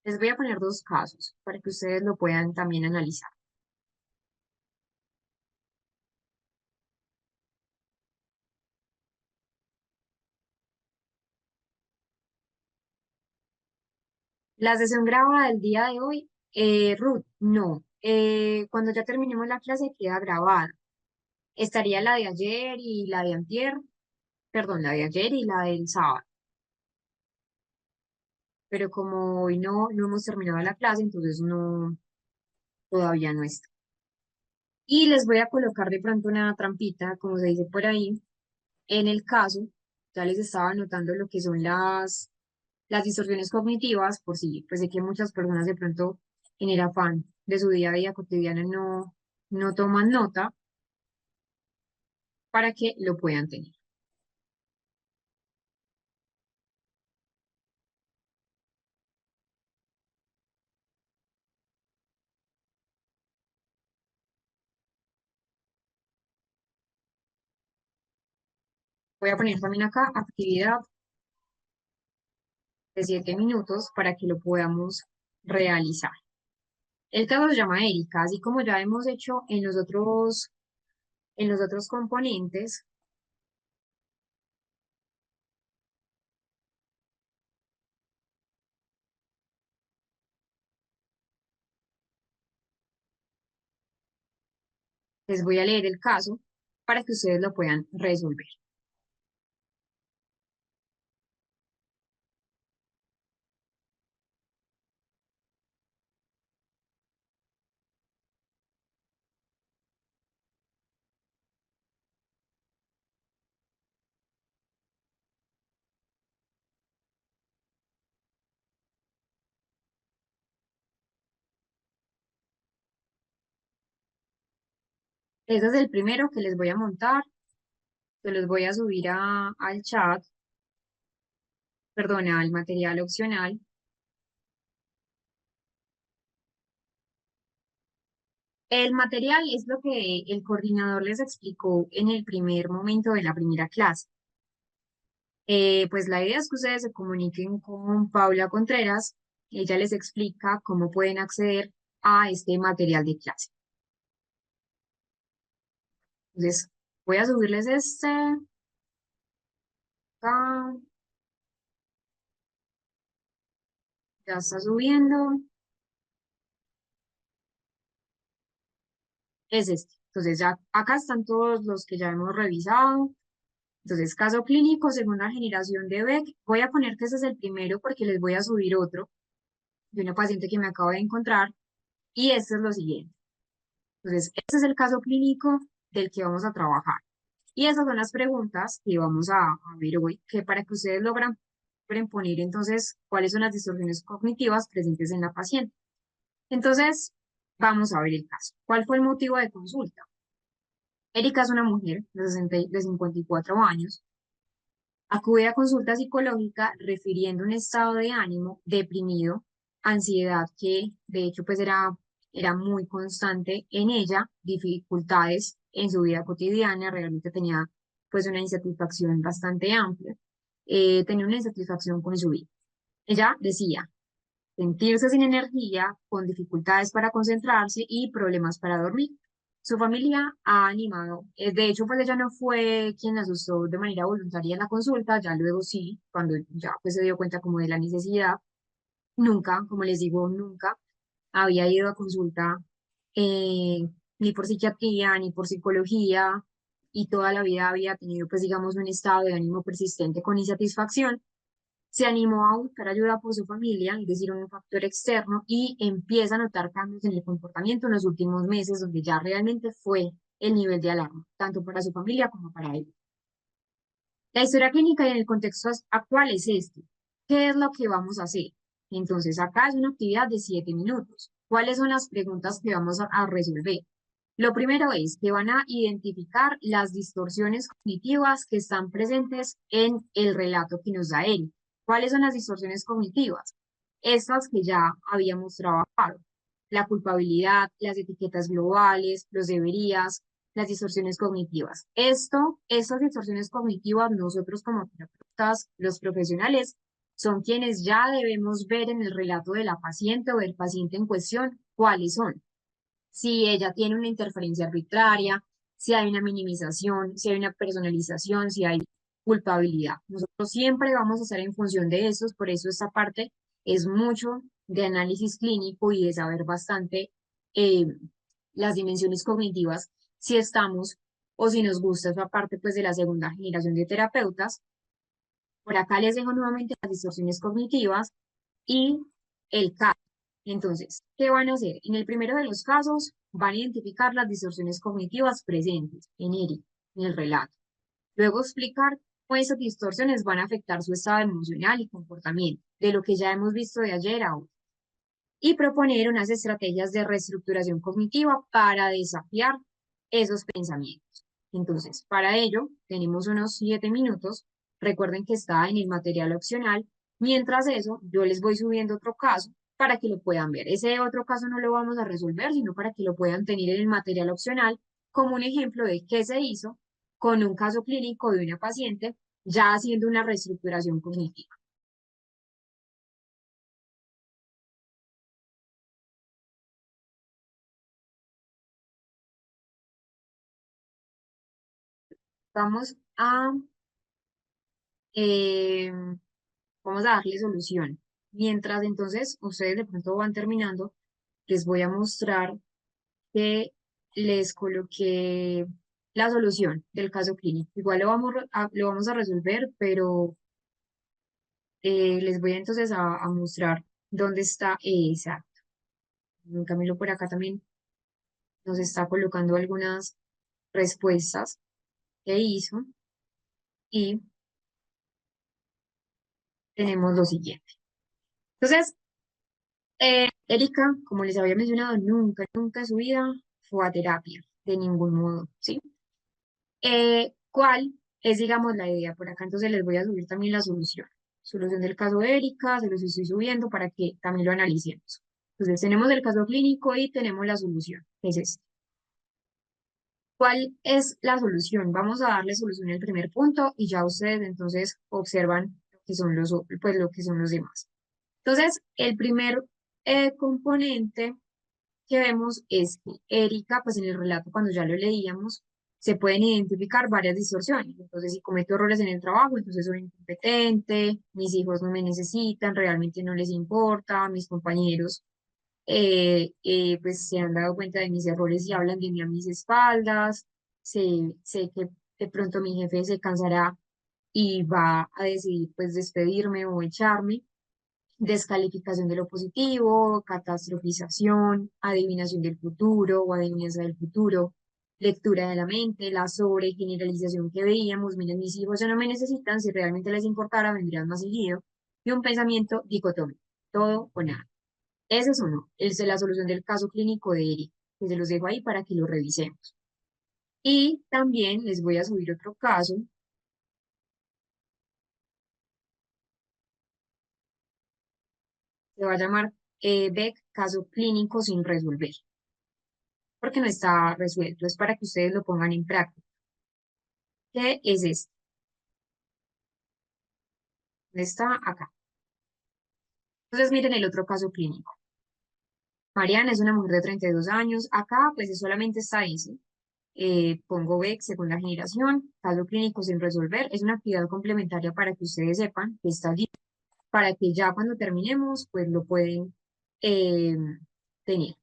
les voy a poner dos casos para que ustedes lo puedan también analizar. La sesión grabada del día de hoy, Ruth, no. Cuando ya terminemos la clase queda grabada. Estaría la de ayer y la de antier, perdón, la de ayer y la del sábado. Pero como hoy no hemos terminado la clase, entonces no, todavía no está. Y les voy a colocar de pronto una trampita, como se dice por ahí, en el caso, ya les estaba anotando lo que son las distorsiones cognitivas, por si, pues sé que muchas personas de pronto en el afán de su día a día cotidiano no toman nota para que lo puedan tener. Voy a poner también acá actividad de 7 minutos para que lo podamos realizar. El caso se llama Erika, así como ya hemos hecho en los otros En los otros componentes les voy a leer el caso para que ustedes lo puedan resolver. Ese es el primero que les voy a montar, se los voy a subir al chat, perdona, al material opcional. El material es lo que el coordinador les explicó en el primer momento de la primera clase. Pues la idea es que ustedes se comuniquen con Paula Contreras, ella les explica cómo pueden acceder a este material de clase. Entonces, voy a subirles este, acá, ya está subiendo, es este. Entonces, ya acá están todos los que ya hemos revisado. Entonces, caso clínico, segunda generación de Beck. Voy a poner que ese es el primero porque les voy a subir otro de una paciente que me acabo de encontrar. Y este es lo siguiente. Entonces, este es el caso clínico del que vamos a trabajar. Y esas son las preguntas que vamos a ver hoy, que para que ustedes logren poner entonces cuáles son las distorsiones cognitivas presentes en la paciente. Entonces, vamos a ver el caso. ¿Cuál fue el motivo de consulta? Erika es una mujer de 54 años. Acude a consulta psicológica refiriendo un estado de ánimo deprimido, ansiedad que de hecho pues era muy constante en ella, dificultades en su vida cotidiana, realmente tenía pues una insatisfacción bastante amplia, tenía una insatisfacción con su vida. Ella decía sentirse sin energía, con dificultades para concentrarse y problemas para dormir. Su familia ha animado, de hecho, pues ella no fue quien la asustó de manera voluntaria en la consulta, ya luego sí, cuando ya pues se dio cuenta como de la necesidad, nunca, como les digo, nunca había ido a consulta ni por psiquiatría, ni por psicología, y toda la vida había tenido pues digamos un estado de ánimo persistente con insatisfacción. Se animó a buscar ayuda por su familia, es decir, un factor externo, y empieza a notar cambios en el comportamiento en los últimos meses, donde ya realmente fue el nivel de alarma, tanto para su familia como para él. La historia clínica y en el contexto actual es este. ¿Qué es lo que vamos a hacer? Entonces, acá es una actividad de 7 minutos. ¿Cuáles son las preguntas que vamos a resolver? Lo primero es que van a identificar las distorsiones cognitivas que están presentes en el relato que nos da él. ¿Cuáles son las distorsiones cognitivas? Estas que ya habíamos trabajado. La culpabilidad, las etiquetas globales, los deberías, las distorsiones cognitivas. Estas distorsiones cognitivas, nosotros como terapeutas, los profesionales, son quienes ya debemos ver en el relato de la paciente o del paciente en cuestión cuáles son. Si ella tiene una interferencia arbitraria, si hay una minimización, si hay una personalización, si hay culpabilidad. Nosotros siempre vamos a estar en función de esos, por eso esta parte es mucho de análisis clínico y de saber bastante eh, las dimensiones cognitivas, si estamos o si nos gusta esa parte pues de la segunda generación de terapeutas. Por acá les dejo nuevamente las distorsiones cognitivas y el caso. Entonces, ¿qué van a hacer? En el primero de los casos, van a identificar las distorsiones cognitivas presentes en Eric, en el relato. Luego explicar cómo esas distorsiones van a afectar su estado emocional y comportamiento, de lo que ya hemos visto de ayer a hoy. Y proponer unas estrategias de reestructuración cognitiva para desafiar esos pensamientos. Entonces, para ello, tenemos unos 7 minutos. Recuerden que está en el material opcional. Mientras eso, yo les voy subiendo otro caso para que lo puedan ver. Ese otro caso no lo vamos a resolver, sino para que lo puedan tener en el material opcional como un ejemplo de qué se hizo con un caso clínico de una paciente ya haciendo una reestructuración cognitiva. Vamos a, eh, vamos a darle solución. Mientras entonces ustedes de pronto van terminando, les voy a mostrar que les coloqué la solución del caso clínico. Igual lo vamos a resolver, pero les voy entonces a mostrar dónde está esa. Camilo por acá también nos está colocando algunas respuestas que hizo y tenemos lo siguiente. Entonces, Erika, como les había mencionado, nunca en su vida fue a terapia, de ningún modo, ¿sí? ¿Cuál es, digamos, la idea por acá? Entonces les voy a subir también la solución. Solución del caso de Erika, se los estoy subiendo para que también lo analicemos. Entonces tenemos el caso clínico y tenemos la solución, que es esta. ¿Cuál es la solución? Vamos a darle solución al primer punto y ya ustedes entonces observan lo que son pues, lo que son los demás. Entonces, el primer componente que vemos es que Erika, pues en el relato cuando ya lo leíamos, se pueden identificar varias distorsiones. Entonces, si cometo errores en el trabajo, entonces soy incompetente, mis hijos no me necesitan, realmente no les importa, mis compañeros pues se han dado cuenta de mis errores y hablan de mí a mis espaldas, sé que de pronto mi jefe se cansará y va a decidir pues despedirme o echarme, descalificación de lo positivo, catastrofización, adivinación del futuro o adivinanza del futuro, lectura de la mente, la sobregeneralización que veíamos, miren, mis hijos ya no me necesitan, si realmente les importara vendrían más seguido, y un pensamiento dicotómico, todo o nada. Ese es uno, es la solución del caso clínico de Eric, que se los dejo ahí para que lo revisemos. Y también les voy a subir otro caso, se va a llamar Beck, caso clínico sin resolver, porque no está resuelto, es para que ustedes lo pongan en práctica. ¿Qué es esto? Está acá. Entonces miren el otro caso clínico. Mariana es una mujer de 32 años. Acá pues solamente está ese. Pongo Beck, segunda generación, caso clínico sin resolver. Es una actividad complementaria para que ustedes sepan que está allí, para que ya cuando terminemos pues lo pueden eh, tener.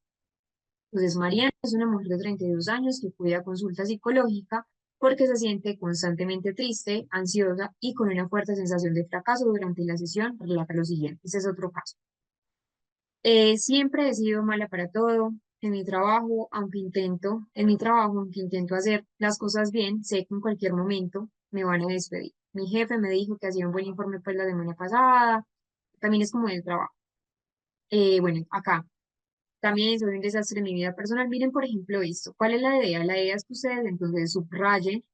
Entonces, Mariana es una mujer de 32 años que cuida consulta psicológica porque se siente constantemente triste, ansiosa y con una fuerte sensación de fracaso durante la sesión. Relata lo siguiente. Ese es otro caso. Siempre he sido mala para todo. En mi trabajo, aunque intento hacer las cosas bien, sé que en cualquier momento me van a despedir. Mi jefe me dijo que hacía un buen informe pues la semana pasada. También es como el trabajo. Bueno, acá. También soy un desastre en mi vida personal. Miren, por ejemplo, esto. ¿Cuál es la idea? La idea es que ustedes entonces subrayen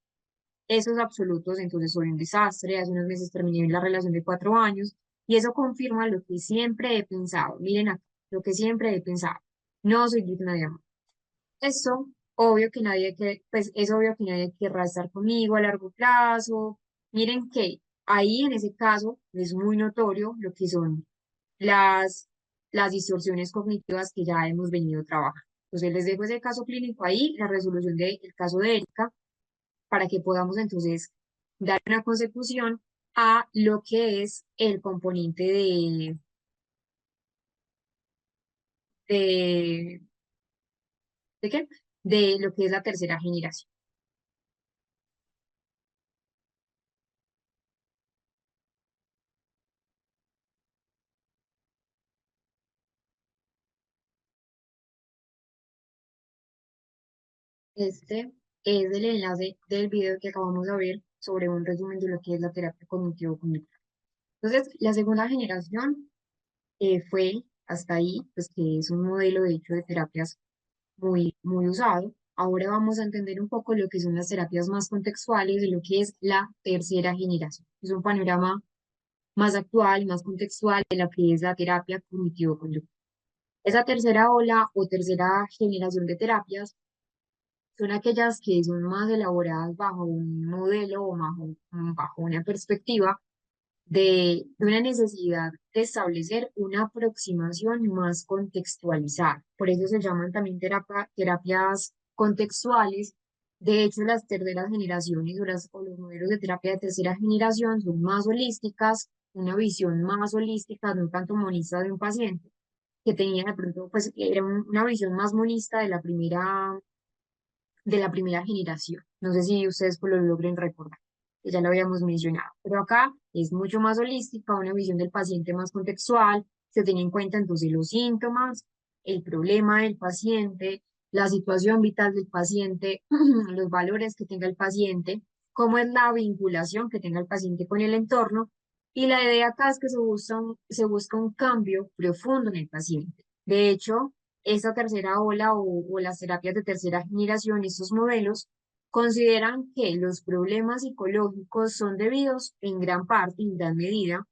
esos absolutos. Entonces, soy un desastre. Hace unos meses terminé la relación de 4 años y eso confirma lo que siempre he pensado. Miren acá, lo que siempre he pensado. No soy digna de amor. Eso, obvio que pues es obvio que nadie querrá estar conmigo a largo plazo. Miren que ahí en ese caso es muy notorio lo que son las, las distorsiones cognitivas que ya hemos venido trabajando. Entonces les dejo ese caso clínico ahí, la resolución del caso de Erika, para que podamos entonces dar una consecución a lo que es el componente de, ¿de qué? De lo que es la tercera generación. Este es el enlace del video que acabamos de ver sobre un resumen de lo que es la terapia cognitivo-conductual. Entonces, la segunda generación fue hasta ahí, pues que es un modelo de hecho de terapias muy usado. Ahora vamos a entender un poco lo que son las terapias más contextuales de lo que es la tercera generación. Es un panorama más actual, más contextual de lo que es la terapia cognitivo-conductual. Esa tercera ola o tercera generación de terapias son aquellas que son más elaboradas bajo un modelo o bajo una perspectiva de una necesidad de establecer una aproximación más contextualizada. Por eso se llaman también terapias contextuales, De hecho, las terceras generaciones o los modelos de terapia de tercera generación son más holísticas, una visión más holística, no tanto monista de un paciente, que tenía de pronto, pues era una visión más monista de la primera generación. No sé si ustedes pues, lo logren recordar, que ya lo habíamos mencionado. Pero acá es mucho más holística, una visión del paciente más contextual, se tiene en cuenta entonces los síntomas, el problema del paciente, la situación vital del paciente, los valores que tenga el paciente, cómo es la vinculación que tenga el paciente con el entorno. Y la idea acá es que se busca un cambio profundo en el paciente. De hecho, esta tercera ola o las terapias de tercera generación, estos modelos, consideran que los problemas psicológicos son debidos en gran parte, en gran medida,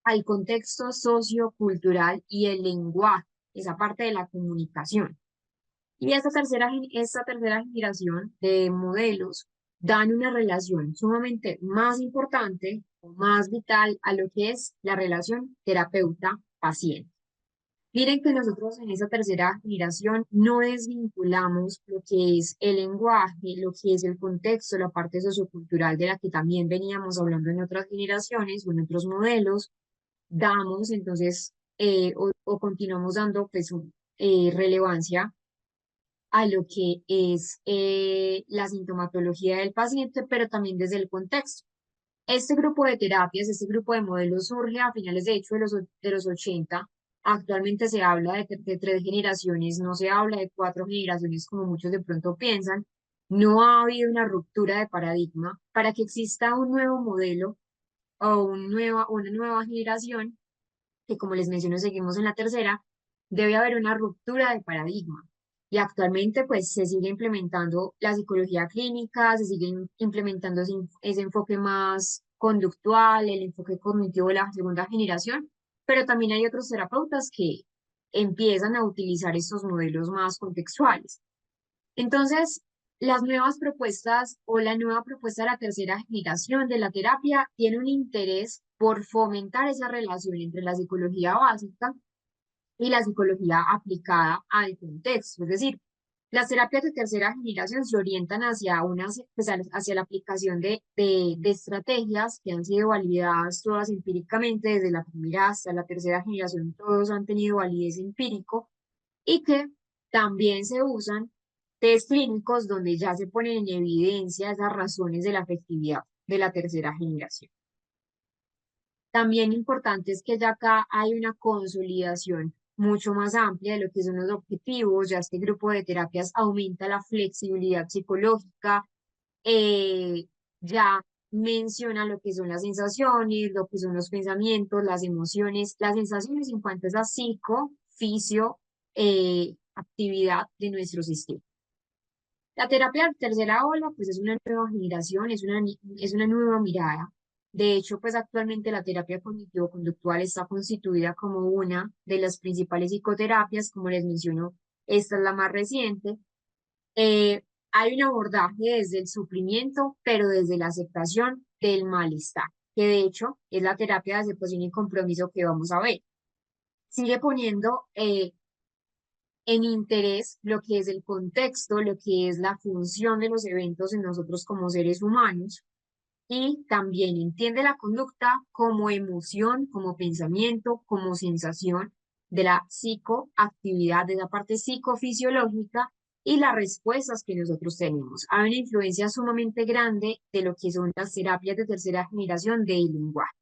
al contexto sociocultural y el lenguaje, esa parte de la comunicación. Y esta tercera generación de modelos dan una relación sumamente más importante o más vital a lo que es la relación terapeuta-paciente. Miren que nosotros en esa tercera generación no desvinculamos lo que es el lenguaje, lo que es el contexto, la parte sociocultural de la que también veníamos hablando en otras generaciones o en otros modelos, damos entonces o continuamos dando pues relevancia a lo que es la sintomatología del paciente, pero también desde el contexto. Este grupo de terapias, este grupo de modelos surge a finales de hecho de los 80. Actualmente se habla de tres generaciones, no se habla de cuatro generaciones como muchos de pronto piensan. No ha habido una ruptura de paradigma para que exista un nuevo modelo o una nueva generación, que como les menciono seguimos en la tercera, debe haber una ruptura de paradigma. Y actualmente pues se sigue implementando la psicología clínica, se sigue implementando ese enfoque más conductual, el enfoque cognitivo de la segunda generación, pero también hay otros terapeutas que empiezan a utilizar estos modelos más contextuales. Entonces, las nuevas propuestas o la nueva propuesta de la tercera generación de la terapia tiene un interés por fomentar esa relación entre la psicología básica y la psicología aplicada al contexto. Es decir, las terapias de tercera generación se orientan hacia, pues, hacia la aplicación de estrategias que han sido validadas todas empíricamente, desde la primera hasta la tercera generación, todos han tenido validez empírico y que también se usan test clínicos donde ya se ponen en evidencia esas razones de la efectividad de la tercera generación. También importante es que ya acá hay una consolidación mucho más amplia de lo que son los objetivos, ya este grupo de terapias aumenta la flexibilidad psicológica, eh, ya menciona lo que son las sensaciones, lo que son los pensamientos, las sensaciones en cuanto a esa fisio, actividad de nuestro sistema. La terapia de tercera ola, pues es una nueva generación, es una nueva mirada. De hecho, pues actualmente la terapia cognitivo-conductual está constituida como una de las principales psicoterapias, como les menciono, esta es la más reciente. Eh, Hay un abordaje desde el sufrimiento, pero desde la aceptación del malestar, que de hecho es la terapia de aceptación y compromiso que vamos a ver. Sigue poniendo en interés lo que es el contexto, lo que es la función de los eventos en nosotros como seres humanos y también entiende la conducta como emoción, como pensamiento, como sensación de la psicoactividad, de la parte psicofisiológica y las respuestas que nosotros tenemos. Hay una influencia sumamente grande de lo que son las terapias de tercera generación del lenguaje.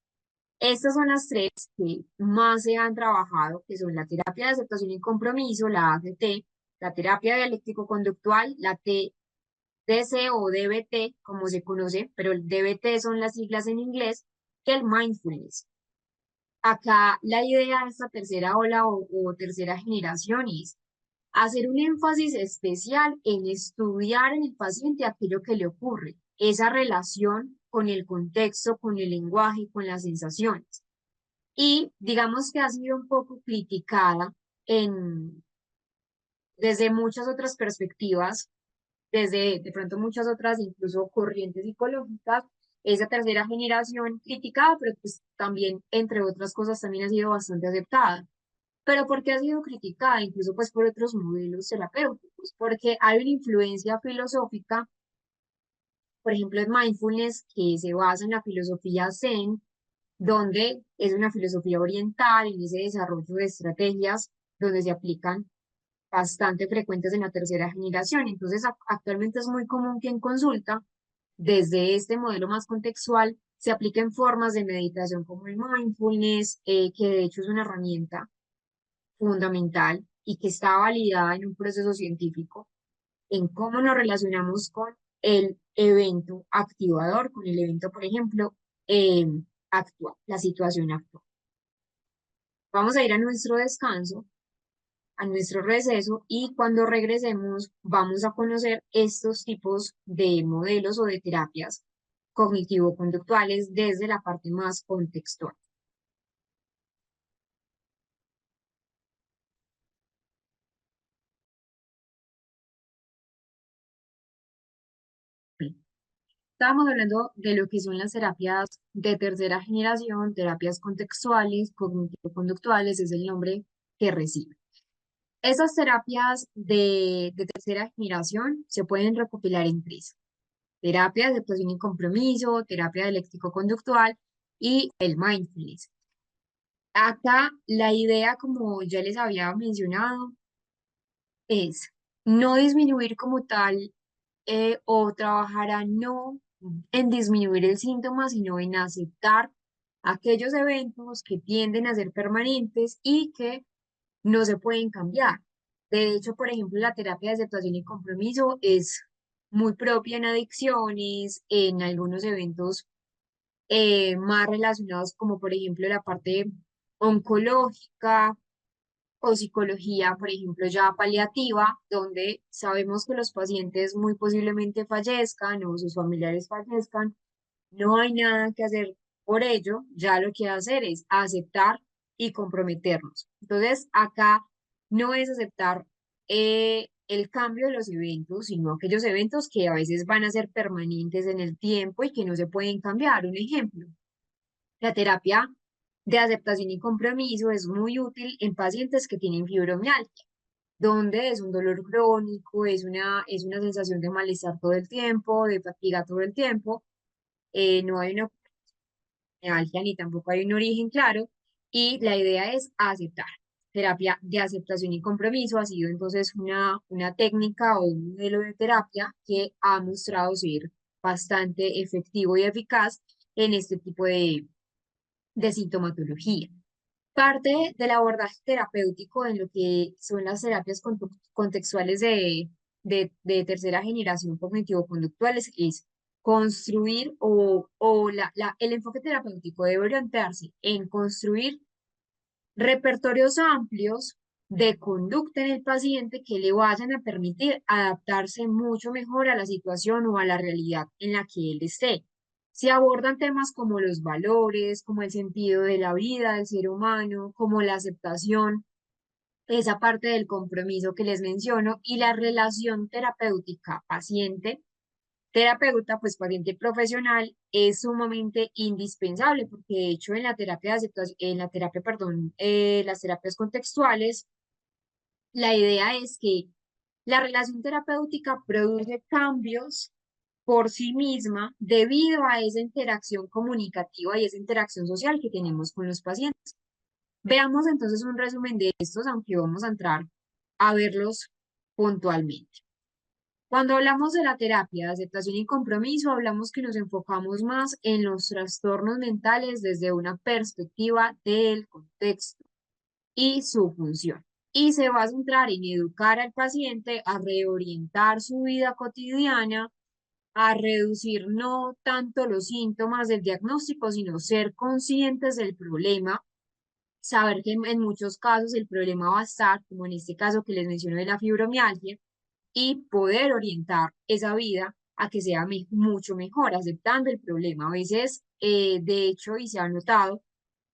Estas son las tres que más se han trabajado, que son la terapia de aceptación y compromiso, la ACT, la terapia dialéctico-conductual, la TDC o DBT, como se conoce, pero el DBT son las siglas en inglés, que el mindfulness. Acá la idea de esta tercera ola o tercera generación es hacer un énfasis especial en estudiar en el paciente aquello que le ocurre, esa relación con el contexto, con el lenguaje, con las sensaciones. Y digamos que ha sido un poco criticada desde muchas otras perspectivas, desde de pronto muchas otras incluso corrientes psicológicas, esa tercera generación criticada, pero pues también, entre otras cosas, también ha sido bastante aceptada. Pero ¿por qué ha sido criticada? Incluso pues por otros modelos terapéuticos, porque hay una influencia filosófica por ejemplo, el mindfulness, que se basa en la filosofía Zen, donde es una filosofía oriental en ese desarrollo de estrategias donde se aplican bastante frecuentes en la tercera generación. Entonces, actualmente es muy común que en consulta, desde este modelo más contextual, se apliquen formas de meditación como el mindfulness, que de hecho es una herramienta fundamental y que está validada en un proceso científico en cómo nos relacionamos con el evento activador, con el evento, por ejemplo, eh, actual, la situación actual. Vamos a ir a nuestro descanso, a nuestro receso, y cuando regresemos vamos a conocer estos tipos de modelos o de terapias cognitivo-conductuales desde la parte más contextual. Estábamos hablando de lo que son las terapias de tercera generación, terapias contextuales, cognitivo-conductuales, es el nombre que reciben. Esas terapias de tercera generación se pueden recopilar en tres: terapia de aceptación y compromiso, terapia dialéctico-conductual y el mindfulness. Acá la idea, como ya les había mencionado, es no disminuir como tal, o trabajar a no en disminuir el síntoma, sino en aceptar aquellos eventos que tienden a ser permanentes y que no se pueden cambiar. De hecho, por ejemplo, la terapia de aceptación y compromiso es muy propia en adicciones, en algunos eventos más relacionados, como por ejemplo la parte oncológica o psicología, por ejemplo, ya paliativa, donde sabemos que los pacientes muy posiblemente fallezcan o sus familiares fallezcan. No hay nada que hacer por ello, ya lo que hacer es aceptar y comprometernos. Entonces, acá no es aceptar el cambio de los eventos, sino aquellos eventos que a veces van a ser permanentes en el tiempo y que no se pueden cambiar. Un ejemplo, la terapia de aceptación y compromiso es muy útil en pacientes que tienen fibromialgia, donde es un dolor crónico, es una sensación de malestar todo el tiempo, de fatiga todo el tiempo. No hay una neuralgia ni tampoco hay un origen claro, y la idea es aceptar. Terapia de aceptación y compromiso ha sido entonces una técnica o un modelo de terapia que ha mostrado ser bastante efectivo y eficaz en este tipo de sintomatología. Parte del abordaje terapéutico en lo que son las terapias contextuales de tercera generación cognitivo-conductuales es construir el enfoque terapéutico debe orientarse en construir repertorios amplios de conducta en el paciente que le vayan a permitir adaptarse mucho mejor a la situación o a la realidad en la que él esté. Se abordan temas como los valores, como el sentido de la vida del ser humano, como la aceptación, esa parte del compromiso que les menciono, y la relación terapéutica paciente terapeuta, pues paciente profesional, es sumamente indispensable, porque de hecho en la terapia de aceptación, en la terapia, perdón, las terapias contextuales, la idea es que la relación terapéutica produce cambios por sí misma debido a esa interacción comunicativa y esa interacción social que tenemos con los pacientes. Veamos entonces un resumen de estos, aunque vamos a entrar a verlos puntualmente. Cuando hablamos de la terapia de aceptación y compromiso, hablamos que nos enfocamos más en los trastornos mentales desde una perspectiva del contexto y su función. Y se va a centrar en educar al paciente a reorientar su vida cotidiana, a reducir no tanto los síntomas del diagnóstico, sino ser conscientes del problema, saber que en muchos casos el problema va a estar, como en este caso que les menciono de la fibromialgia, y poder orientar esa vida a que sea mucho mejor, aceptando el problema. A veces, de hecho, y se ha notado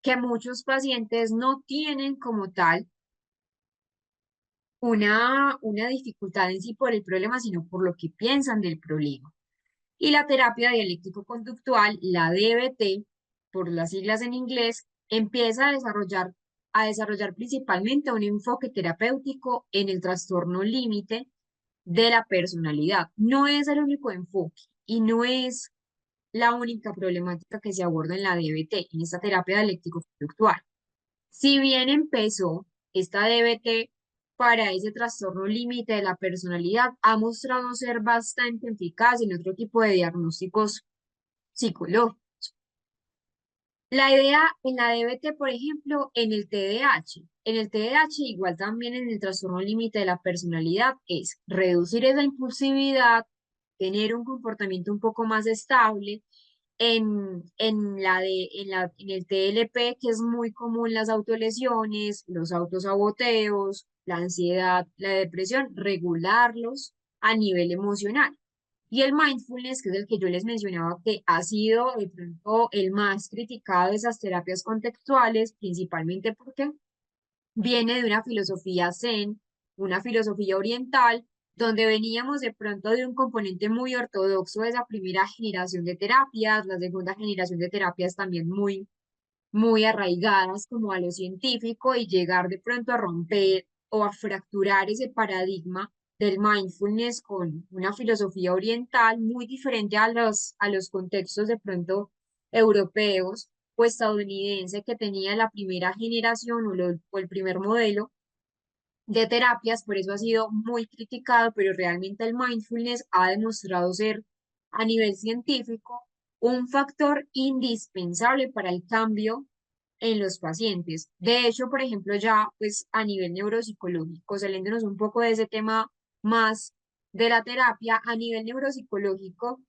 que muchos pacientes no tienen como tal una dificultad en sí por el problema, sino por lo que piensan del problema. Y la terapia dialéctico-conductual, la DBT, por las siglas en inglés, empieza a desarrollar principalmente un enfoque terapéutico en el trastorno límite de la personalidad. No es el único enfoque. y no es la única problemática que se aborda en la DBT, en esta terapia dialéctico-conductual. Si bien empezó esta DBT para ese trastorno límite de la personalidad, ha mostrado ser bastante eficaz en otro tipo de diagnósticos psicológicos. La idea en la DBT, por ejemplo, en el TDAH. En el TDAH, igual también en el trastorno límite de la personalidad, es reducir esa impulsividad, tener un comportamiento un poco más estable. En el TLP, que es muy común las autolesiones, los autosaboteos, la ansiedad, la depresión, regularlos a nivel emocional. Y el mindfulness, que es el que yo les mencionaba, que ha sido de pronto el más criticado de esas terapias contextuales, principalmente porque viene de una filosofía zen, una filosofía oriental, donde veníamos de pronto de un componente muy ortodoxo de esa primera generación de terapias, la segunda generación de terapias también muy arraigadas como a lo científico y llegar de pronto a romper o a fracturar ese paradigma del mindfulness con una filosofía oriental muy diferente a los contextos de pronto europeos o estadounidense que tenía la primera generación o el primer modelo de terapias, por eso ha sido muy criticado, pero realmente el mindfulness ha demostrado ser a nivel científico un factor indispensable para el cambio en los pacientes. De hecho, por ejemplo, ya pues a nivel neuropsicológico, saliéndonos un poco de ese tema más de la terapia, a nivel neuropsicológico,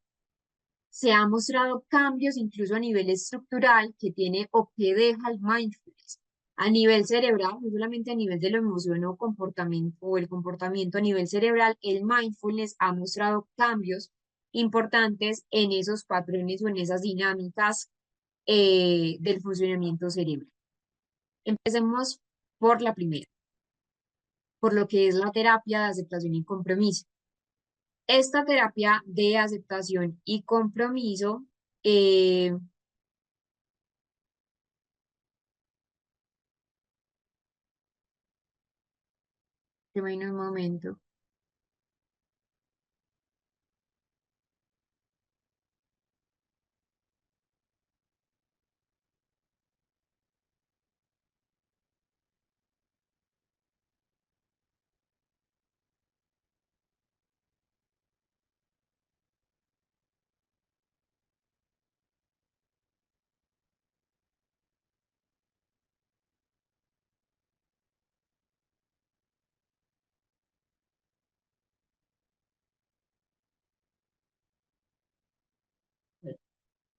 se han mostrado cambios incluso a nivel estructural que tiene o que deja el mindfulness. A nivel cerebral, no solamente a nivel de la emoción o comportamiento o el comportamiento a nivel cerebral, el mindfulness ha mostrado cambios importantes en esos patrones o en esas dinámicas del funcionamiento cerebral. Empecemos por la primera, por lo que es la terapia de aceptación y compromiso. Esta terapia de aceptación y compromiso eh, en un momento.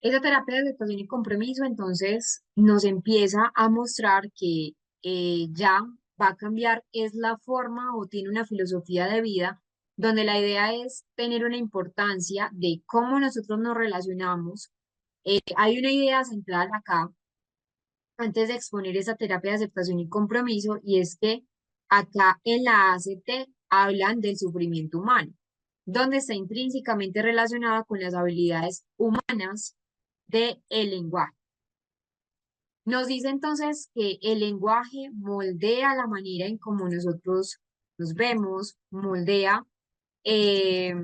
Esa terapia de aceptación y compromiso entonces nos empieza a mostrar que ya va a cambiar, es la forma o tiene una filosofía de vida donde la idea es tener una importancia de cómo nosotros nos relacionamos. Hay una idea central acá antes de exponer esa terapia de aceptación y compromiso, y es que acá en la ACT hablan del sufrimiento humano, donde está intrínsecamente relacionada con las habilidades humanas del lenguaje. Nos dice entonces que el lenguaje moldea la manera en cómo nosotros nos vemos, moldea eh,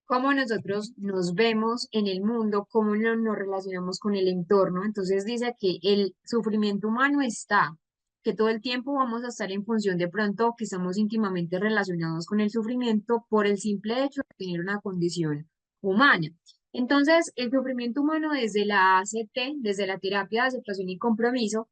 cómo nosotros nos vemos en el mundo, cómo nos relacionamos con el entorno. Entonces dice que el sufrimiento humano está, que todo el tiempo vamos a estar en función de pronto que estamos íntimamente relacionados con el sufrimiento por el simple hecho de tener una condición humana. Entonces, el sufrimiento humano desde la ACT, desde la terapia de aceptación y compromiso,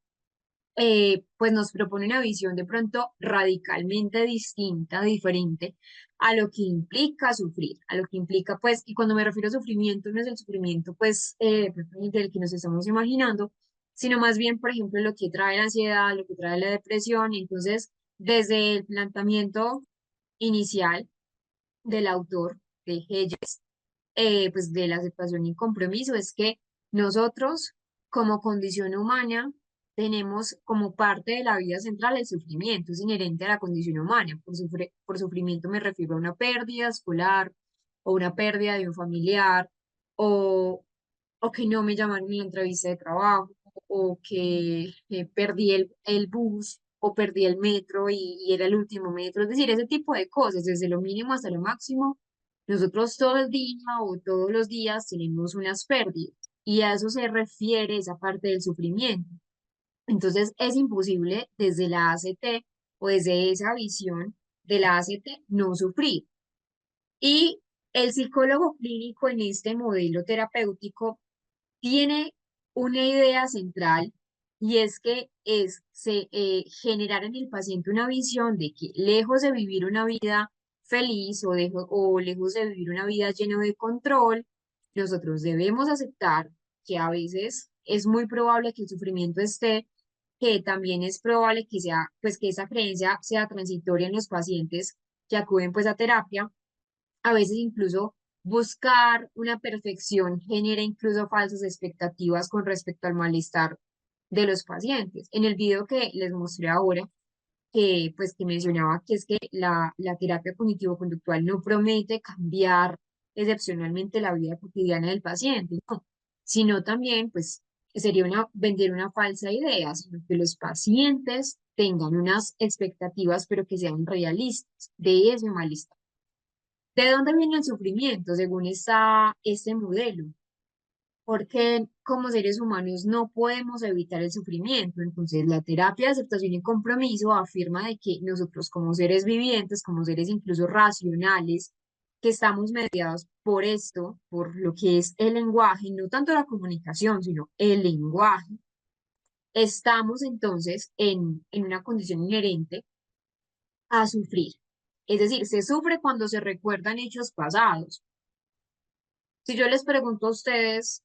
pues nos propone una visión de pronto radicalmente distinta, diferente a lo que implica sufrir, a lo que implica, pues, y cuando me refiero a sufrimiento, no es el sufrimiento, pues, propiamente del que nos estamos imaginando, sino más bien, por ejemplo, lo que trae la ansiedad, lo que trae la depresión, y entonces, desde el planteamiento inicial del autor de Hayes, pues, de la aceptación y compromiso, es que nosotros, como condición humana, tenemos como parte de la vida central el sufrimiento, es inherente a la condición humana. Por sufrimiento me refiero a una pérdida escolar o una pérdida de un familiar o, o que no me llamaron en la entrevista de trabajo o que perdí el bus o perdí el metro y era el último metro, es decir, ese tipo de cosas, desde lo mínimo hasta lo máximo, nosotros todo el día o todos los días tenemos unas pérdidas y a eso se refiere esa parte del sufrimiento. Entonces es imposible desde la ACT o desde esa visión de la ACT no sufrir. Y el psicólogo clínico en este modelo terapéutico tiene una idea central y es que generar en el paciente una visión de que lejos de vivir una vida feliz o lejos de vivir una vida llena de control, nosotros debemos aceptar que a veces es muy probable que el sufrimiento esté, que también es probable que sea, pues que esa creencia sea transitoria en los pacientes que acuden pues a terapia. A veces incluso buscar una perfección genera incluso falsas expectativas con respecto al malestar de los pacientes. En el video que les mostré ahora, que pues que mencionaba que es que la terapia cognitivo-conductual no promete cambiar excepcionalmente la vida cotidiana del paciente, no, sino también pues sería vender una falsa idea, sino que los pacientes tengan unas expectativas pero que sean realistas de ese malestar. ¿De dónde viene el sufrimiento según este modelo? Porque como seres humanos no podemos evitar el sufrimiento. Entonces, la terapia de aceptación y compromiso afirma de que nosotros como seres vivientes, como seres incluso racionales, que estamos mediados por esto, por lo que es el lenguaje, no tanto la comunicación, sino el lenguaje, estamos entonces en una condición inherente a sufrir. Es decir, se sufre cuando se recuerdan hechos pasados. Si yo les pregunto a ustedes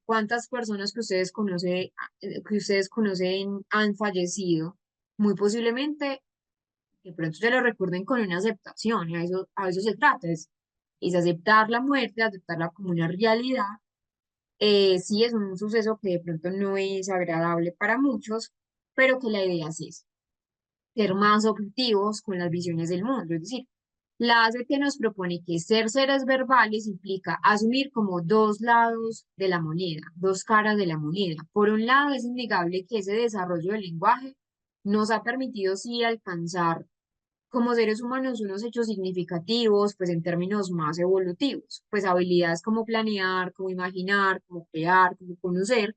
cuántas personas que ustedes conocen han fallecido, muy posiblemente de pronto se lo recuerden con una aceptación, y a eso se trata, es aceptar la muerte, aceptarla como una realidad. Sí es un suceso que de pronto no es agradable para muchos, pero que la idea es esa, ser más objetivos con las visiones del mundo. Es decir, la ACT nos propone que ser seres verbales implica asumir como dos lados de la moneda, dos caras de la moneda. Por un lado, es innegable que ese desarrollo del lenguaje nos ha permitido sí alcanzar como seres humanos unos hechos significativos, pues en términos más evolutivos, pues habilidades como planear, como imaginar, como crear, como conocer,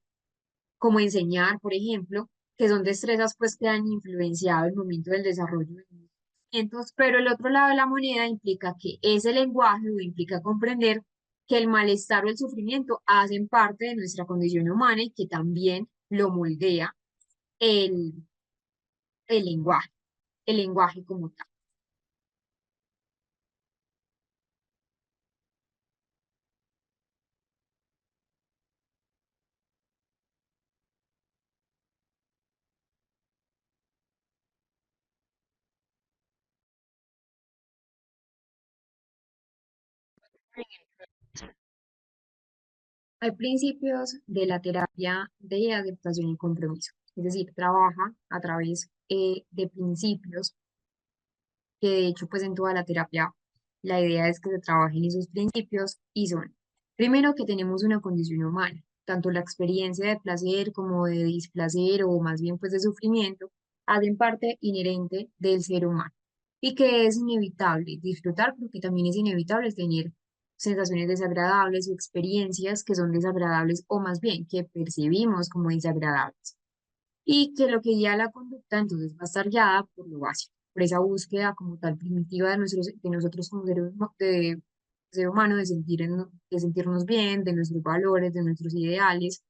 como enseñar, por ejemplo, que son destrezas pues que han influenciado el momento del desarrollo de los conocimientos, pero el otro lado de la moneda implica que ese lenguaje o implica comprender que el malestar o el sufrimiento hacen parte de nuestra condición humana y que también lo moldea el, el lenguaje, el lenguaje como tal. Hay principios de la terapia de aceptación y compromiso, es decir, trabaja a través de principios que de hecho pues en toda la terapia la idea es que se trabajen esos principios y son, primero que tenemos una condición humana, tanto la experiencia de placer como de displacer o más bien pues de sufrimiento hacen parte inherente del ser humano y que es inevitable disfrutar porque también es inevitable tener sensaciones desagradables o experiencias que son desagradables o más bien que percibimos como desagradables y que lo que guía la conducta entonces va a estar guiada por lo básico, por esa búsqueda como tal primitiva de nosotros como de ser humano, de sentirnos bien, de nuestros valores, de nuestros ideales,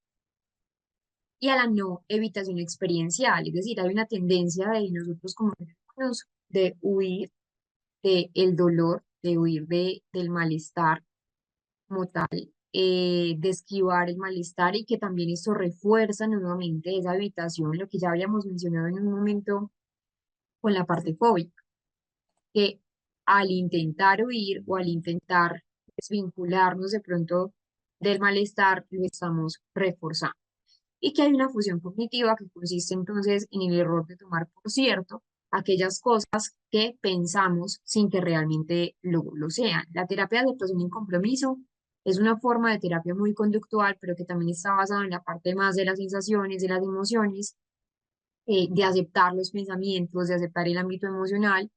y a la no evitación experiencial, es decir, hay una tendencia de nosotros como seres humanos de huir del dolor, de huir del malestar como tal, de esquivar el malestar y que también esto refuerza nuevamente esa evitación, lo que ya habíamos mencionado en un momento con la parte fóbica, que al intentar huir o al intentar desvincularnos de pronto del malestar, lo estamos reforzando. Y que hay una fusión cognitiva que consiste entonces en el error de tomar por cierto aquellas cosas que pensamos sin que realmente lo sean. La terapia de adaptación y compromiso es una forma de terapia muy conductual, pero que también está basada en la parte más de las sensaciones, de las emociones, de aceptar los pensamientos, de aceptar el ámbito emocional,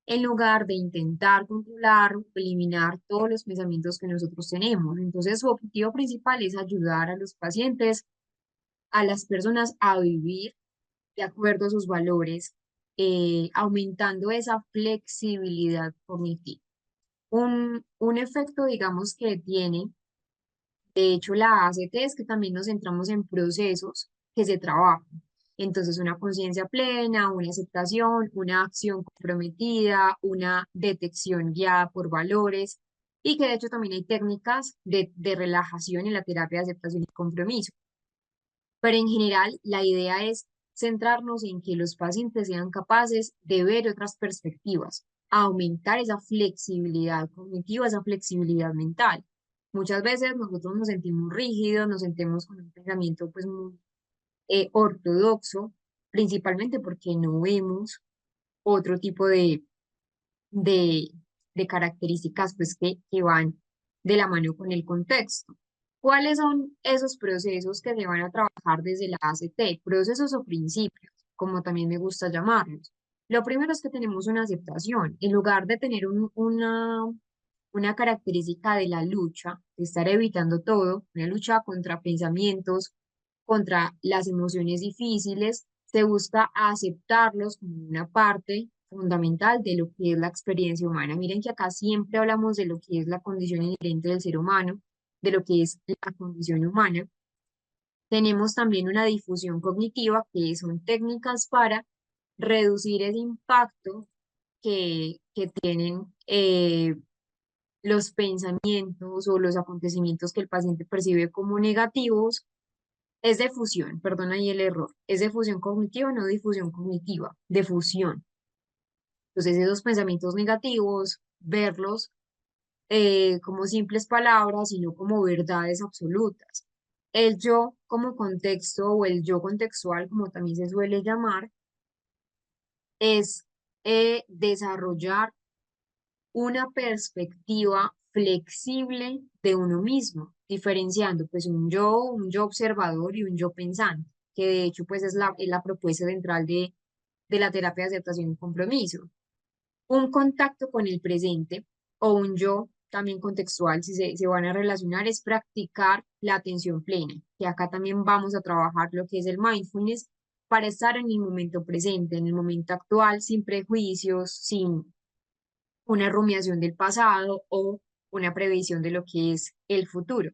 en lugar de intentar controlar o eliminar todos los pensamientos que nosotros tenemos. Entonces, su objetivo principal es ayudar a los pacientes, a las personas a vivir de acuerdo a sus valores, aumentando esa flexibilidad cognitiva. Un efecto, digamos, que tiene, de hecho, la ACT es que también nos centramos en procesos que se trabajan. Entonces, una conciencia plena, una aceptación, una acción comprometida, una detección guiada por valores y que de hecho también hay técnicas de relajación en la terapia de aceptación y compromiso. Pero en general, la idea es centrarnos en que los pacientes sean capaces de ver otras perspectivas, aumentar esa flexibilidad cognitiva, esa flexibilidad mental. Muchas veces nosotros nos sentimos rígidos, nos sentimos con un pensamiento pues muy ortodoxo, principalmente porque no vemos otro tipo de, de características pues que van de la mano con el contexto. ¿Cuáles son esos procesos que se van a trabajar desde la ACT? Procesos o principios, como también me gusta llamarlos. Lo primero es que tenemos una aceptación. En lugar de tener una característica de la lucha, de estar evitando todo, una lucha contra pensamientos, contra las emociones difíciles, se busca aceptarlos como una parte fundamental de lo que es la experiencia humana. Miren que acá siempre hablamos de lo que es la condición inherente del ser humano, de lo que es la condición humana. Tenemos también una difusión cognitiva, que son técnicas para reducir ese impacto que tienen los pensamientos o los acontecimientos que el paciente percibe como negativos. Es de fusión, perdona ahí el error. Es de fusión cognitiva, no difusión cognitiva, de fusión. Entonces, esos pensamientos negativos, verlos como simples palabras, sino como verdades absolutas. El yo como contexto o el yo contextual, como también se suele llamar, es desarrollar una perspectiva flexible de uno mismo, diferenciando pues un yo observador y un yo pensante, que de hecho pues es la propuesta central de la terapia de aceptación y compromiso. Un contacto con el presente o un yo también contextual, si se van a relacionar, es practicar la atención plena, que acá también vamos a trabajar lo que es el mindfulness para estar en el momento presente, en el momento actual, sin prejuicios, sin una rumiación del pasado o una previsión de lo que es el futuro.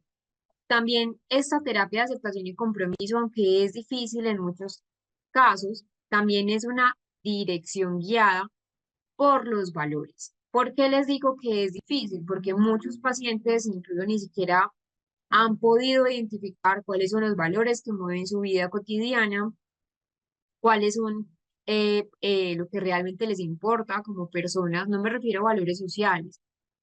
También esta terapia de aceptación y compromiso, aunque es difícil en muchos casos, también es una dirección guiada por los valores. ¿Por qué les digo que es difícil? Porque muchos pacientes incluso ni siquiera han podido identificar cuáles son los valores que mueven su vida cotidiana, cuáles son lo que realmente les importa como personas. No me refiero a valores sociales.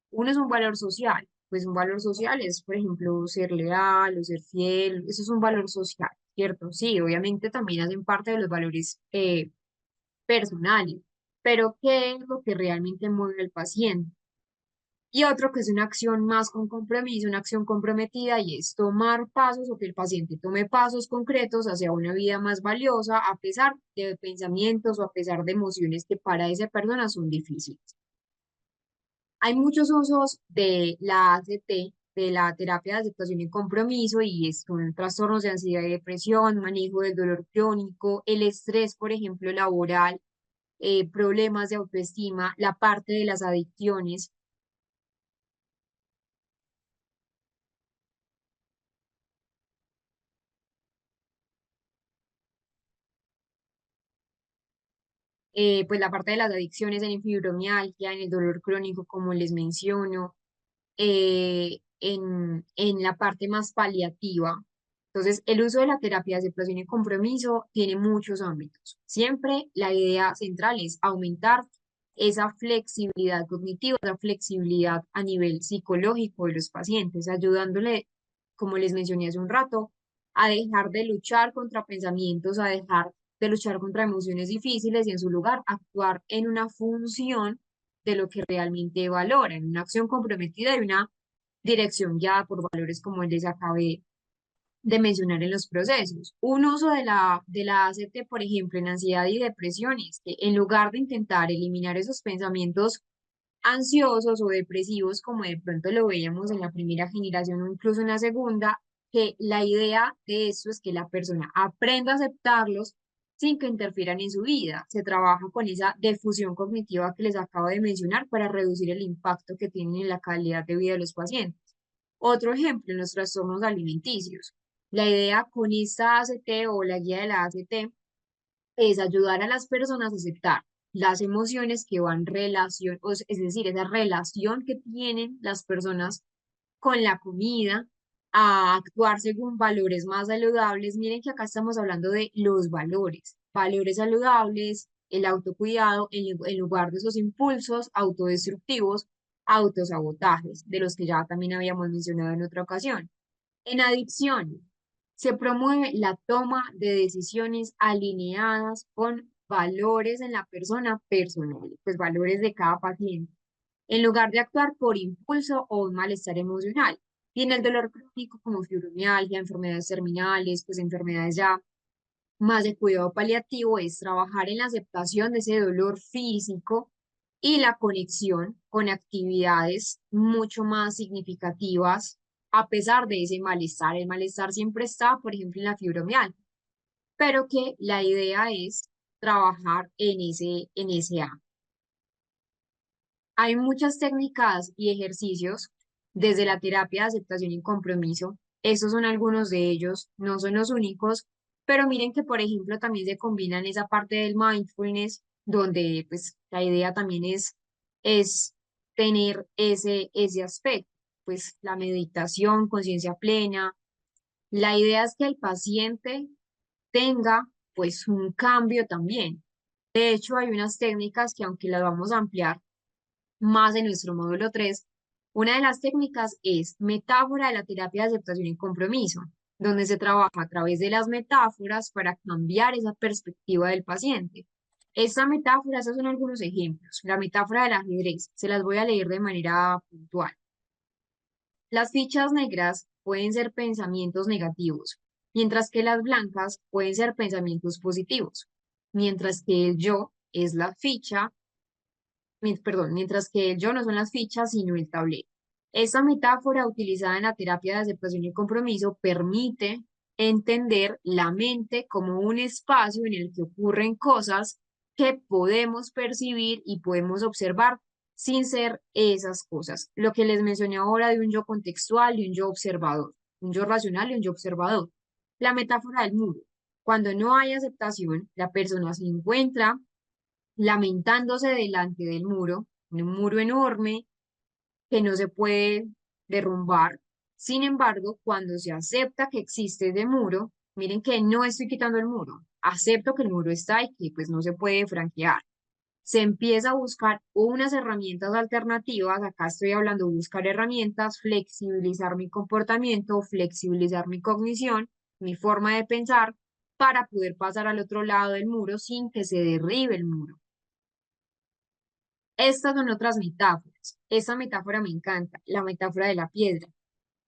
Uno es un valor social, pues un valor social es, por ejemplo, ser leal o ser fiel, eso es un valor social, ¿cierto? Sí, obviamente también hacen parte de los valores personales, pero ¿qué es lo que realmente mueve al paciente? Y otro que es una acción más con compromiso, una acción comprometida, y es tomar pasos o que el paciente tome pasos concretos hacia una vida más valiosa a pesar de pensamientos o a pesar de emociones que para esa persona son difíciles. Hay muchos usos de la ACT, de la terapia de aceptación y compromiso, y son trastornos de ansiedad y depresión, manejo del dolor crónico, el estrés, por ejemplo, laboral, problemas de autoestima, la parte de las adicciones. Pues la parte de las adicciones en fibromialgia, en el dolor crónico, como les menciono, en la parte más paliativa. Entonces, el uso de la terapia de aceptación y compromiso tiene muchos ámbitos. Siempre la idea central es aumentar esa flexibilidad cognitiva, esa flexibilidad a nivel psicológico de los pacientes, ayudándole, como les mencioné hace un rato, a dejar de luchar contra pensamientos, a dejar de luchar contra emociones difíciles y en su lugar actuar en una función de lo que realmente valoran, una acción comprometida y una dirección guiada por valores como les acabé de mencionar en los procesos. Un uso de la ACT, por ejemplo, en ansiedad y depresión, es que en lugar de intentar eliminar esos pensamientos ansiosos o depresivos, como de pronto lo veíamos en la primera generación o incluso en la segunda, que la idea de esto es que la persona aprenda a aceptarlos sin que interfieran en su vida. Se trabaja con esa difusión cognitiva que les acabo de mencionar para reducir el impacto que tienen en la calidad de vida de los pacientes. Otro ejemplo, en los trastornos alimenticios. La idea con esta ACT o la guía de la ACT es ayudar a las personas a aceptar las emociones que van relación, es decir, esa relación que tienen las personas con la comida, a actuar según valores más saludables. Miren que acá estamos hablando de los valores, valores saludables, el autocuidado, en lugar de esos impulsos autodestructivos, autosabotajes, de los que ya también habíamos mencionado en otra ocasión. En adicción, se promueve la toma de decisiones alineadas con valores en la persona personal, pues valores de cada paciente, en lugar de actuar por impulso o un malestar emocional. Y en el dolor crónico como fibromialgia, enfermedades terminales, pues enfermedades ya más de cuidado paliativo, es trabajar en la aceptación de ese dolor físico y la conexión con actividades mucho más significativas a pesar de ese malestar. El malestar siempre está, por ejemplo, en la fibromialgia, pero que la idea es trabajar en ese ámbito. Hay muchas técnicas y ejercicios desde la terapia de aceptación y compromiso. Estos son algunos de ellos, no son los únicos, pero miren que, por ejemplo, también se combinan esa parte del mindfulness, donde pues la idea también es tener ese aspecto, pues la meditación, conciencia plena. La idea es que el paciente tenga pues un cambio también. De hecho, hay unas técnicas que aunque las vamos a ampliar, más en nuestro módulo 3, una de las técnicas es metáfora de la terapia de aceptación y compromiso, donde se trabaja a través de las metáforas para cambiar esa perspectiva del paciente. Esta metáfora, esos son algunos ejemplos. La metáfora del ajedrez, se las voy a leer de manera puntual. Las fichas negras pueden ser pensamientos negativos, mientras que las blancas pueden ser pensamientos positivos, mientras que el yo es la ficha perdón, mientras que el yo no son las fichas, sino el tablero. Esta metáfora utilizada en la terapia de aceptación y compromiso permite entender la mente como un espacio en el que ocurren cosas que podemos percibir y podemos observar sin ser esas cosas. Lo que les mencioné ahora de un yo contextual y un yo observador, un yo racional y un yo observador. La metáfora del muro. Cuando no hay aceptación, la persona se encuentra lamentándose delante del muro, un muro enorme que no se puede derrumbar. Sin embargo, cuando se acepta que existe ese muro, miren que no estoy quitando el muro, acepto que el muro está y que pues no se puede franquear. Se empieza a buscar unas herramientas alternativas, acá estoy hablando de buscar herramientas, flexibilizar mi comportamiento, flexibilizar mi cognición, mi forma de pensar, para poder pasar al otro lado del muro sin que se derribe el muro. Estas son otras metáforas. Esta metáfora me encanta, la metáfora de la piedra.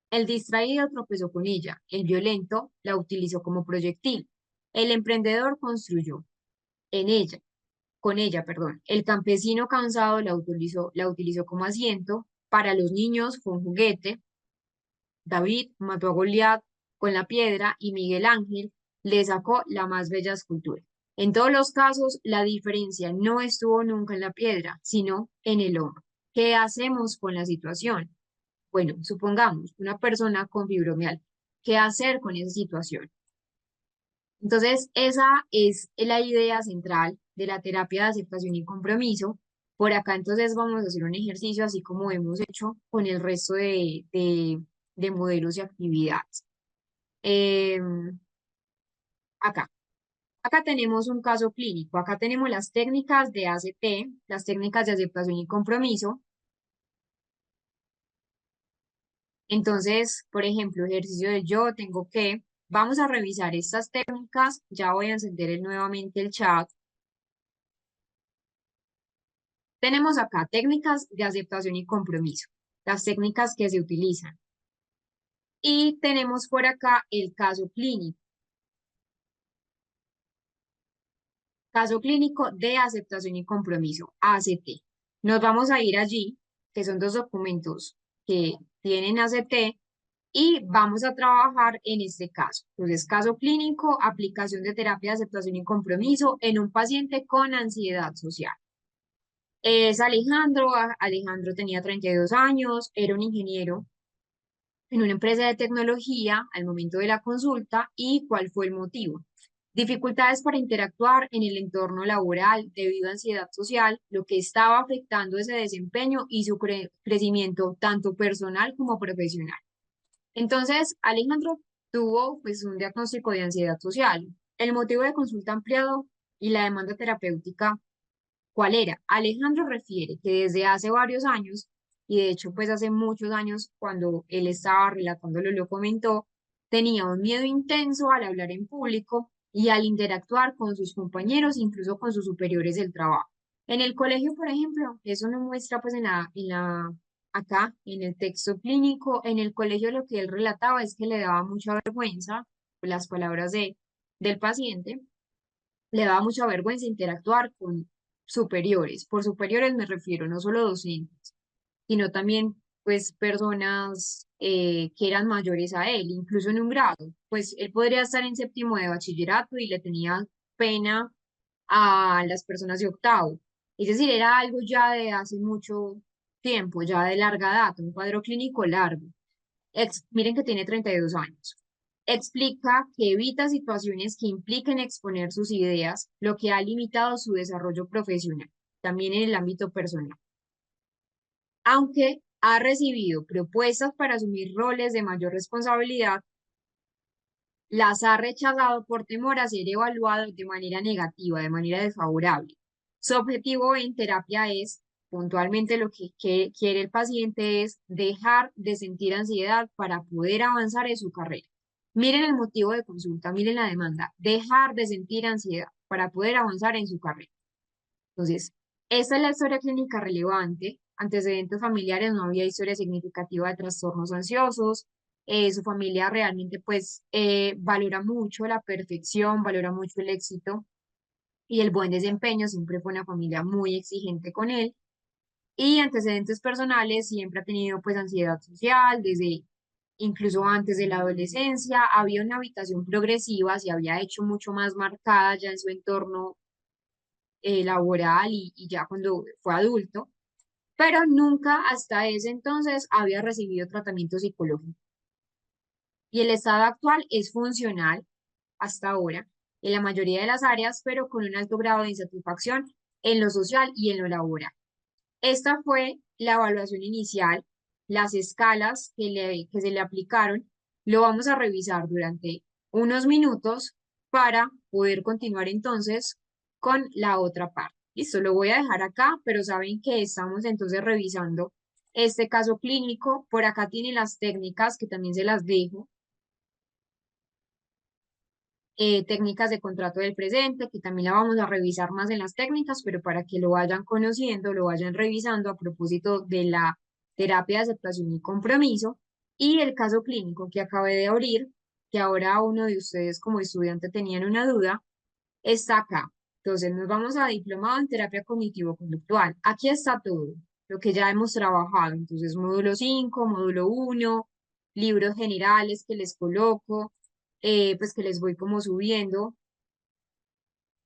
El distraído tropezó con ella, el violento la utilizó como proyectil. El emprendedor construyó en ella, con ella, perdón. El campesino cansado la utilizó como asiento. Para los niños fue un juguete. David mató a Goliat con la piedra y Miguel Ángel le sacó la más bella escultura. En todos los casos, la diferencia no estuvo nunca en la piedra, sino en el hombre. ¿Qué hacemos con la situación? Bueno, supongamos una persona con fibromialgia. ¿Qué hacer con esa situación? Entonces, esa es la idea central de la terapia de aceptación y compromiso. Por acá, entonces, vamos a hacer un ejercicio así como hemos hecho con el resto de modelos y actividades. Em, acá. Acá tenemos un caso clínico. Acá tenemos las técnicas de ACT, las técnicas de aceptación y compromiso. Entonces, por ejemplo, ejercicio de yo tengo que, vamos a revisar estas técnicas. Ya voy a encender nuevamente el chat. Tenemos acá técnicas de aceptación y compromiso, las técnicas que se utilizan. Y tenemos por acá el caso clínico. Caso clínico de aceptación y compromiso, ACT. Nos vamos a ir allí, que son dos documentos que tienen ACT, y vamos a trabajar en este caso. Entonces, caso clínico, aplicación de terapia de aceptación y compromiso en un paciente con ansiedad social. Es Alejandro, Alejandro tenía 32 años, era un ingeniero en una empresa de tecnología al momento de la consulta y cuál fue el motivo. Dificultades para interactuar en el entorno laboral debido a ansiedad social, lo que estaba afectando ese desempeño y su crecimiento tanto personal como profesional. Entonces, Alejandro tuvo pues un diagnóstico de ansiedad social. El motivo de consulta ampliado y la demanda terapéutica, ¿cuál era? Alejandro refiere que desde hace varios años, y de hecho pues hace muchos años cuando él estaba relatándolo, lo comentó, tenía un miedo intenso al hablar en público y al interactuar con sus compañeros, incluso con sus superiores del trabajo. En el colegio, por ejemplo, eso nos muestra pues acá en el texto clínico, en el colegio lo que él relataba es que le daba mucha vergüenza las palabras del paciente, le daba mucha vergüenza interactuar con superiores. Por superiores me refiero no solo docentes, sino también pues personas que eran mayores a él, incluso en un grado. Pues él podría estar en séptimo de bachillerato y le tenía pena a las personas de octavo. Es decir, era algo ya de hace mucho tiempo, ya de larga data, un cuadro clínico largo. Miren que tiene 32 años. Explica que evita situaciones que impliquen exponer sus ideas, lo que ha limitado su desarrollo profesional, también en el ámbito personal. Aunque ha recibido propuestas para asumir roles de mayor responsabilidad, las ha rechazado por temor a ser evaluado de manera negativa, de manera desfavorable. Su objetivo en terapia es, puntualmente lo que quiere el paciente es dejar de sentir ansiedad para poder avanzar en su carrera. Miren el motivo de consulta, miren la demanda, dejar de sentir ansiedad para poder avanzar en su carrera. Entonces, esta es la historia clínica relevante. Antecedentes familiares, no había historia significativa de trastornos ansiosos. Su familia realmente pues valora mucho la perfección, valora mucho el éxito y el buen desempeño. Siempre fue una familia muy exigente con él. Y antecedentes personales, siempre ha tenido pues ansiedad social, desde incluso antes de la adolescencia. Había una habitación progresiva, se había hecho mucho más marcada ya en su entorno laboral y ya cuando fue adulto, pero nunca hasta ese entonces había recibido tratamiento psicológico. Y el estado actual es funcional hasta ahora en la mayoría de las áreas, pero con un alto grado de insatisfacción en lo social y en lo laboral. Esta fue la evaluación inicial, las escalas que se le aplicaron. Lo vamos a revisar durante unos minutos para poder continuar entonces con la otra parte. Listo, lo voy a dejar acá, pero saben que estamos entonces revisando este caso clínico. Por acá tienen las técnicas que también se las dejo. Técnicas de contrato del presente, que también la vamos a revisar más en las técnicas, pero para que lo vayan conociendo, lo vayan revisando a propósito de la terapia de aceptación y compromiso, y el caso clínico que acabé de abrir, que ahora uno de ustedes como estudiante tenían una duda, está acá. Entonces nos vamos a diplomado en terapia cognitivo-conductual. Aquí está todo, lo que ya hemos trabajado. Entonces módulo 5, módulo 1, libros generales que les coloco, pues que les voy como subiendo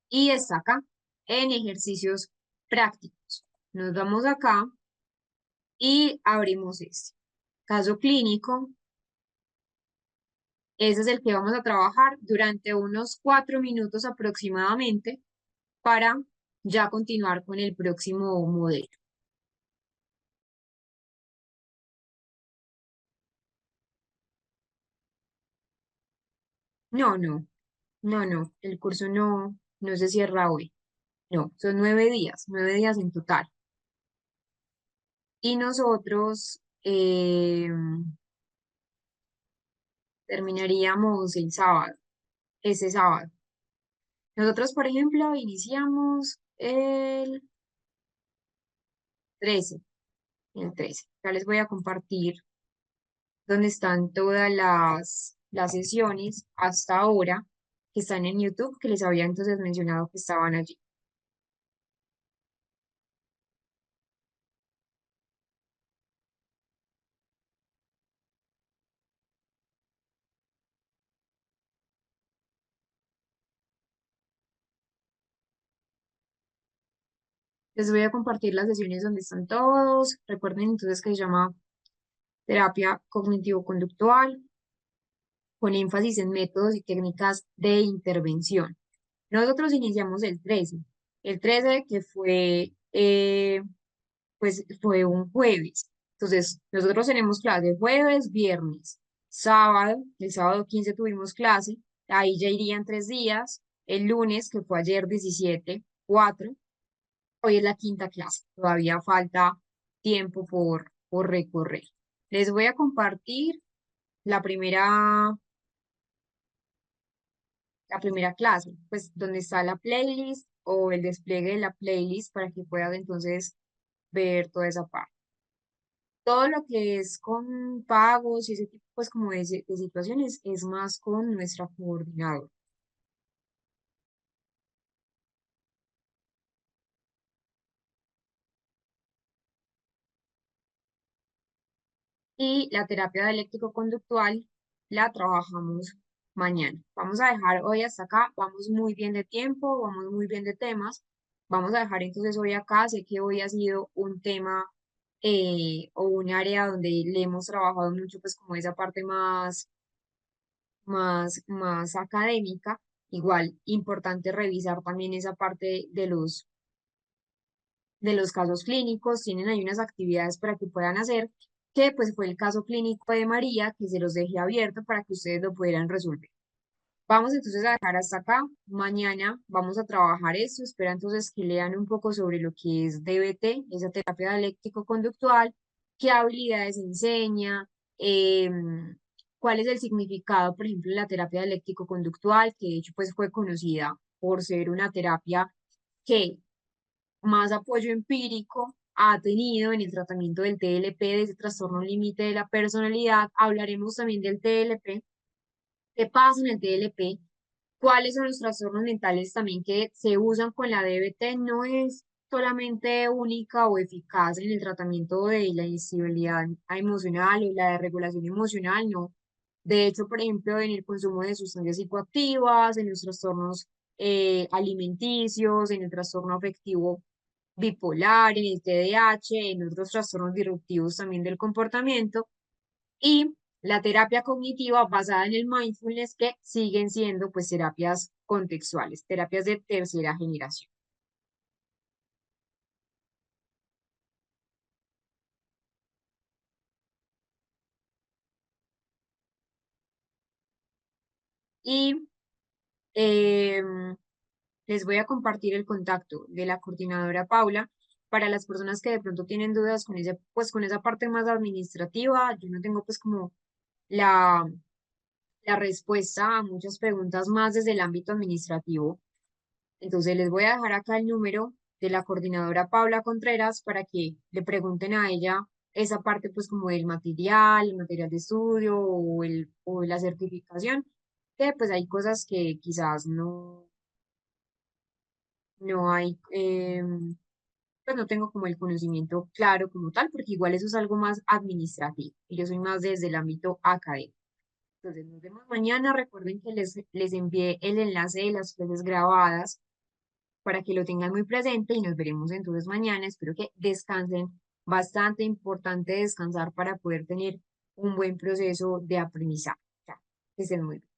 y está acá en ejercicios prácticos. Nos vamos acá y abrimos este. Caso clínico, ese es el que vamos a trabajar durante unos 4 minutos aproximadamente para ya continuar con el próximo modelo. No, no, no, el curso no se cierra hoy. No, son 9 días en total. Y nosotros terminaríamos el sábado, ese sábado. Nosotros, por ejemplo, iniciamos el 13, el 13. Ya les voy a compartir. donde están todas las sesiones hasta ahora que están en YouTube, que les había entonces mencionado que estaban allí. Les voy a compartir las sesiones donde están todos. Recuerden entonces que se llama terapia cognitivo-conductual, con énfasis en métodos y técnicas de intervención. Nosotros iniciamos el trece que fue, pues fue un jueves. Entonces, nosotros tenemos clase jueves, viernes, sábado, el sábado 15 tuvimos clase, ahí ya irían 3 días, el lunes, que fue ayer 17 4, hoy es la quinta clase, todavía falta tiempo por recorrer. Les voy a compartir la primera la primera clase, pues donde está la playlist o el despliegue de la playlist para que puedas entonces ver toda esa parte. Todo lo que es con pagos y ese tipo pues como de situaciones es más con nuestra coordinadora. Y la terapia dialéctico-conductual la trabajamos mañana. Vamos a dejar hoy hasta acá, vamos muy bien de tiempo, vamos muy bien de temas. Vamos a dejar entonces hoy acá, sé que hoy ha sido un tema o un área donde le hemos trabajado mucho, pues como esa parte más académica. Igual, importante revisar también esa parte de los casos clínicos, tienen ahí unas actividades para que puedan hacer, que pues fue el caso clínico de María, que se los dejé abierto para que ustedes lo pudieran resolver. Vamos entonces a dejar hasta acá. Mañana vamos a trabajar esto. Espera entonces que lean un poco sobre lo que es DBT, esa terapia dialéctico-conductual, qué habilidades enseña, cuál es el significado, por ejemplo, de la terapia dialéctico-conductual, que de hecho pues fue conocida por ser una terapia que más apoyo empírico ha tenido en el tratamiento del TLP, de ese trastorno límite de la personalidad. Hablaremos también del TLP, qué pasa en el TLP, cuáles son los trastornos mentales también que se usan con la DBT. No es solamente única o eficaz en el tratamiento de la inestabilidad emocional o la desregulación emocional, no. De hecho, por ejemplo, en el consumo de sustancias psicoactivas, en los trastornos alimenticios, en el trastorno afectivo bipolar, en el TDAH, en otros trastornos disruptivos también del comportamiento, y la terapia cognitiva basada en el mindfulness, que siguen siendo pues terapias contextuales, terapias de tercera generación. Y em, les voy a compartir el contacto de la coordinadora Paula para las personas que de pronto tienen dudas con ese, pues con esa parte más administrativa. Yo no tengo pues como la, la respuesta a muchas preguntas más desde el ámbito administrativo. Entonces les voy a dejar acá el número de la coordinadora Paula Contreras para que le pregunten a ella esa parte pues como del material, el material de estudio o la certificación, que pues hay cosas que quizás no hay, pues no tengo como el conocimiento claro como tal, porque igual eso es algo más administrativo y yo soy más desde el ámbito académico. Entonces nos vemos mañana. Recuerden que les envié el enlace de las clases grabadas para que lo tengan muy presente y nos veremos entonces mañana. Espero que descansen. Bastante importante descansar para poder tener un buen proceso de aprendizaje. Ya, que estén muy bien.